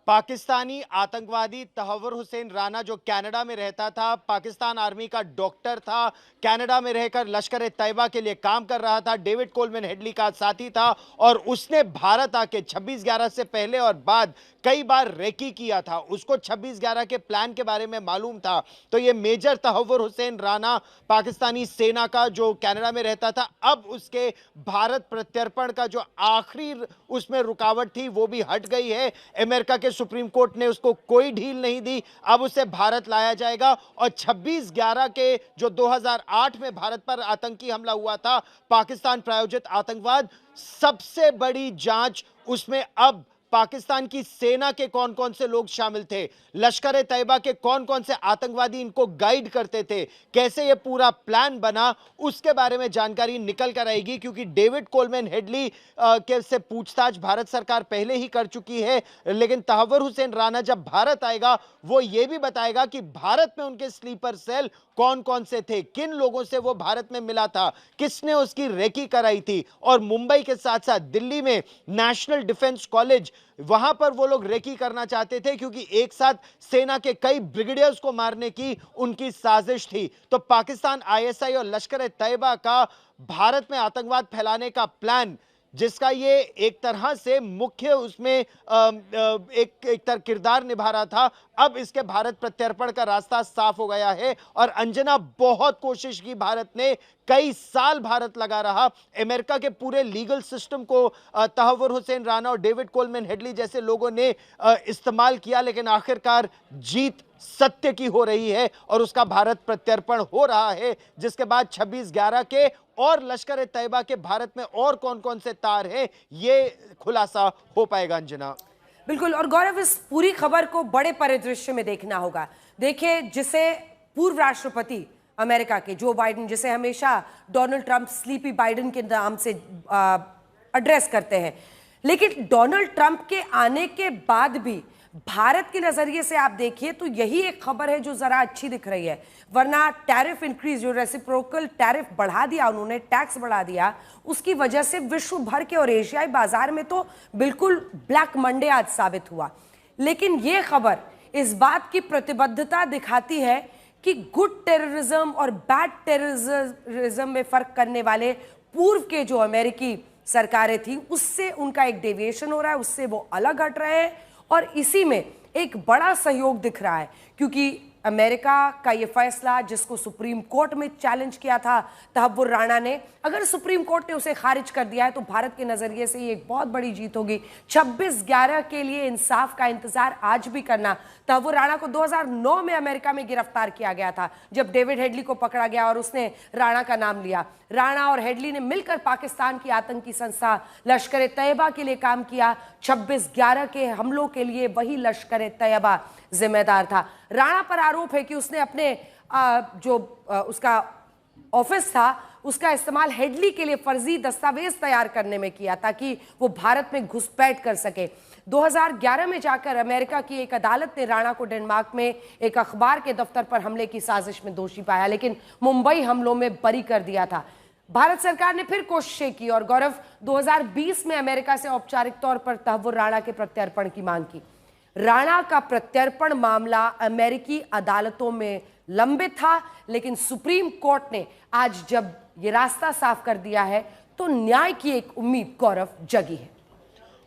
पाकिस्तानी आतंकवादी तहव्वुर हुसैन राना जो कनाडा में रहता था, पाकिस्तान आर्मी का डॉक्टर था, कनाडा में रहकर लश्कर तैयबा के लिए काम कर रहा था, डेविड कोलमैन हेडली का साथी था और उसने भारत आके 26/11 से पहले और बाद कई बार रेकी किया था। उसको 26/11 के प्लान के बारे में मालूम था। तो ये मेजर तहव्वुर हुसैन राना पाकिस्तानी सेना का जो कनाडा में रहता था, अब उसके भारत प्रत्यर्पण का जो आखिरी उसमें रुकावट थी वो भी हट गई है। अमेरिका के सुप्रीम कोर्ट ने उसको कोई ढील नहीं दी, अब उसे भारत लाया जाएगा। और 26/11 के जो 2008 में भारत पर आतंकी हमला हुआ था, पाकिस्तान प्रायोजित आतंकवाद, सबसे बड़ी जांच उसमें अब पाकिस्तान की सेना के कौन कौन से लोग शामिल थे, लश्कर तैयबा के कौन कौन से आतंकवादी इनको गाइड करते थे, कैसे ये पूरा प्लान बना, उसके बारे में जानकारी निकल कर आएगी। क्योंकि डेविड कोलमैन हेडली के से पूछताछ भारत सरकार पहले ही कर चुकी है, लेकिन तहव्वुर हुसैन राना जब भारत आएगा वो ये भी बताएगा कि भारत में उनके स्लीपर सेल कौन कौन से थे, किन लोगों से वो भारत में मिला था, किसने उसकी रेकी कराई थी। और मुंबई के साथ साथ दिल्ली में नेशनल डिफेंस कॉलेज, वहां पर वो लोग रेकी करना चाहते थे क्योंकि एक साथ सेना के कई ब्रिगेडियर्स को मारने की उनकी साजिश थी। तो पाकिस्तान आईएसआई और लश्कर तैयबा का भारत में आतंकवाद फैलाने का प्लान, जिसका ये एक तरह से मुख्य उसमें एक किरदार निभा रहा था, अब इसके भारत प्रत्यर्पण का रास्ता साफ हो गया है। और अंजना, बहुत कोशिश की भारत ने, कई साल भारत लगा रहा, अमेरिका के पूरे लीगल सिस्टम को तहव्वुर हुसैन राना और डेविड कोलमैन हेडली जैसे लोगों ने इस्तेमाल किया, लेकिन आखिरकार जीत सत्य की हो रही है और उसका भारत प्रत्यर्पण हो रहा है, जिसके बाद 26/11 के और लश्कर तैयबा के भारत में और कौन कौन से तार हैं, ये खुलासा हो पाएगा। अंजना, बिल्कुल। और गौरव, इस पूरी खबर को बड़े परिदृश्य में देखना होगा। देखिए, जिसे पूर्व राष्ट्रपति अमेरिका के जो बाइडेन, जिसे हमेशा डोनाल्ड ट्रंप स्लीपी बाइडेन के नाम से एड्रेस करते हैं, लेकिन डोनाल्ड ट्रंप के आने के बाद भी भारत के नजरिए से आप देखिए तो यही एक खबर है जो जरा अच्छी दिख रही है। वरना टैरिफ इंक्रीज, जो रेसिप्रोकल टैरिफ बढ़ा दिया उन्होंने, टैक्स बढ़ा दिया, उसकी वजह से विश्व भर के और एशियाई बाजार में तो बिल्कुल ब्लैक मंडे आज साबित हुआ। लेकिन ये खबर इस बात की प्रतिबद्धता दिखाती है कि गुड टेररिज्म और बैड टेररिज्म में फर्क करने वाले पूर्व के जो अमेरिकी सरकारें थी उससे उनका एक डेविएशन हो रहा है, उससे वो अलग हट रहे हैं और इसी में एक बड़ा सहयोग दिख रहा है। क्योंकि अमेरिका का ये फैसला जिसको सुप्रीम कोर्ट में चैलेंज किया था तहव्वुर राणा ने, अगर सुप्रीम कोर्ट ने उसे खारिज कर दिया है तो भारत के नजरिए से ये एक बहुत बड़ी जीत होगी। 26/11 के लिए इंसाफ का इंतजार आज भी करना। तहव्वुर राणा को 2009 में अमेरिका में गिरफ्तार किया गया था जब डेविड हेडली को पकड़ा गया और उसने राणा का नाम लिया। राणा और हेडली ने मिलकर पाकिस्तान की आतंकी संस्था लश्कर तैयबा के लिए काम किया। 26/11 के हमलों के लिए वही लश्कर तैयबा जिम्मेदार था। राणा पर आरोप है कि उसने अपने उसका ऑफिस था उसका इस्तेमाल हेडली के लिए फर्जी दस्तावेज तैयार करने में किया ताकि वो भारत में घुसपैठ कर सके। 2011 में जाकर अमेरिका की एक अदालत ने राणा को डेनमार्क में एक अखबार के दफ्तर पर हमले की साजिश में दोषी पाया, लेकिन मुंबई हमलों में बरी कर दिया था। भारत सरकार ने फिर कोशिशें की और गौरव 2020 में अमेरिका से औपचारिक तौर पर तहव्वुर राणा के प्रत्यर्पण की मांग की। राणा का प्रत्यर्पण मामला अमेरिकी अदालतों में लंबित था, लेकिन सुप्रीम कोर्ट ने आज जब ये रास्ता साफ कर दिया है तो न्याय की एक उम्मीद गौरव जगी है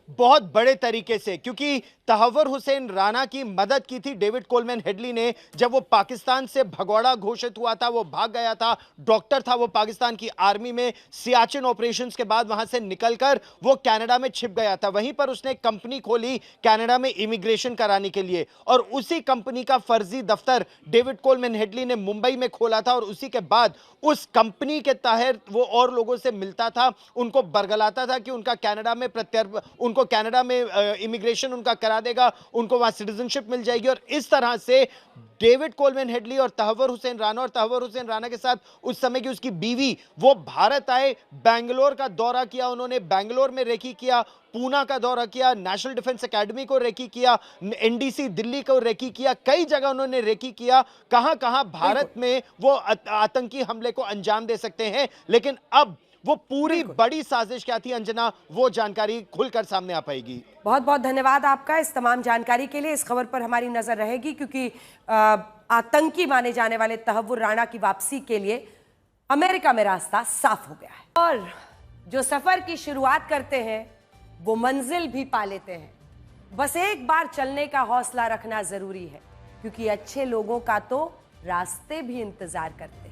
बहुत बड़े तरीके से, क्योंकि तहव्वुर हुसैन राणा की मदद की थी डेविड कोलमैन हेडली ने। जब वो पाकिस्तान से भगौड़ा घोषित हुआ था, वो भाग गया था, डॉक्टर था वो पाकिस्तान की आर्मी में, सियाचिन ऑपरेशंस के बाद वहां से निकलकर वो कनाडा में छिप गया था। वहीं पर उसने कंपनी खोली कनाडा में इमिग्रेशन कराने के लिए और उसी कंपनी का फर्जी दफ्तर डेविड कोलमैन हेडली ने मुंबई में खोला था और उसी के बाद उस कंपनी के तहत वो और लोगों से मिलता था, उनको बरगलाता था कि उनका कनाडा में उनको कनाडा में इमिग्रेशन उनका करा देगा, उनको वहां सिटीजनशिप मिल जाएगी। और इस तरह से डेविड कोलमैन हेडली और तहव्वुर हुसैन राणा के साथ उस समय की उसकी बीवी वो भारत आए, बेंगलोर का दौरा किया उन्होंने, बेंगलोर में रेकी किया, पूना का दौरा किया, नेशनल डिफेंस एकेडमी को रेकी किया, एनडीसी दिल्ली को रेकी किया, कई जगह उन्होंने रेकी किया, कहां भारत में वो आतंकी हमले को अंजाम दे सकते हैं। लेकिन अब वो पूरी बड़ी साजिश क्या थी अंजना, वो जानकारी खुलकर सामने आ पाएगी। बहुत बहुत धन्यवाद आपका इस तमाम जानकारी के लिए। इस खबर पर हमारी नजर रहेगी क्योंकि आतंकी माने जाने वाले तहव्वुर राणा की वापसी के लिए अमेरिका में रास्ता साफ हो गया है और जो सफर की शुरुआत करते हैं वो मंजिल भी पा लेते हैं। बस एक बार चलने का हौसला रखना जरूरी है क्योंकि अच्छे लोगों का तो रास्ते भी इंतजार करते हैं।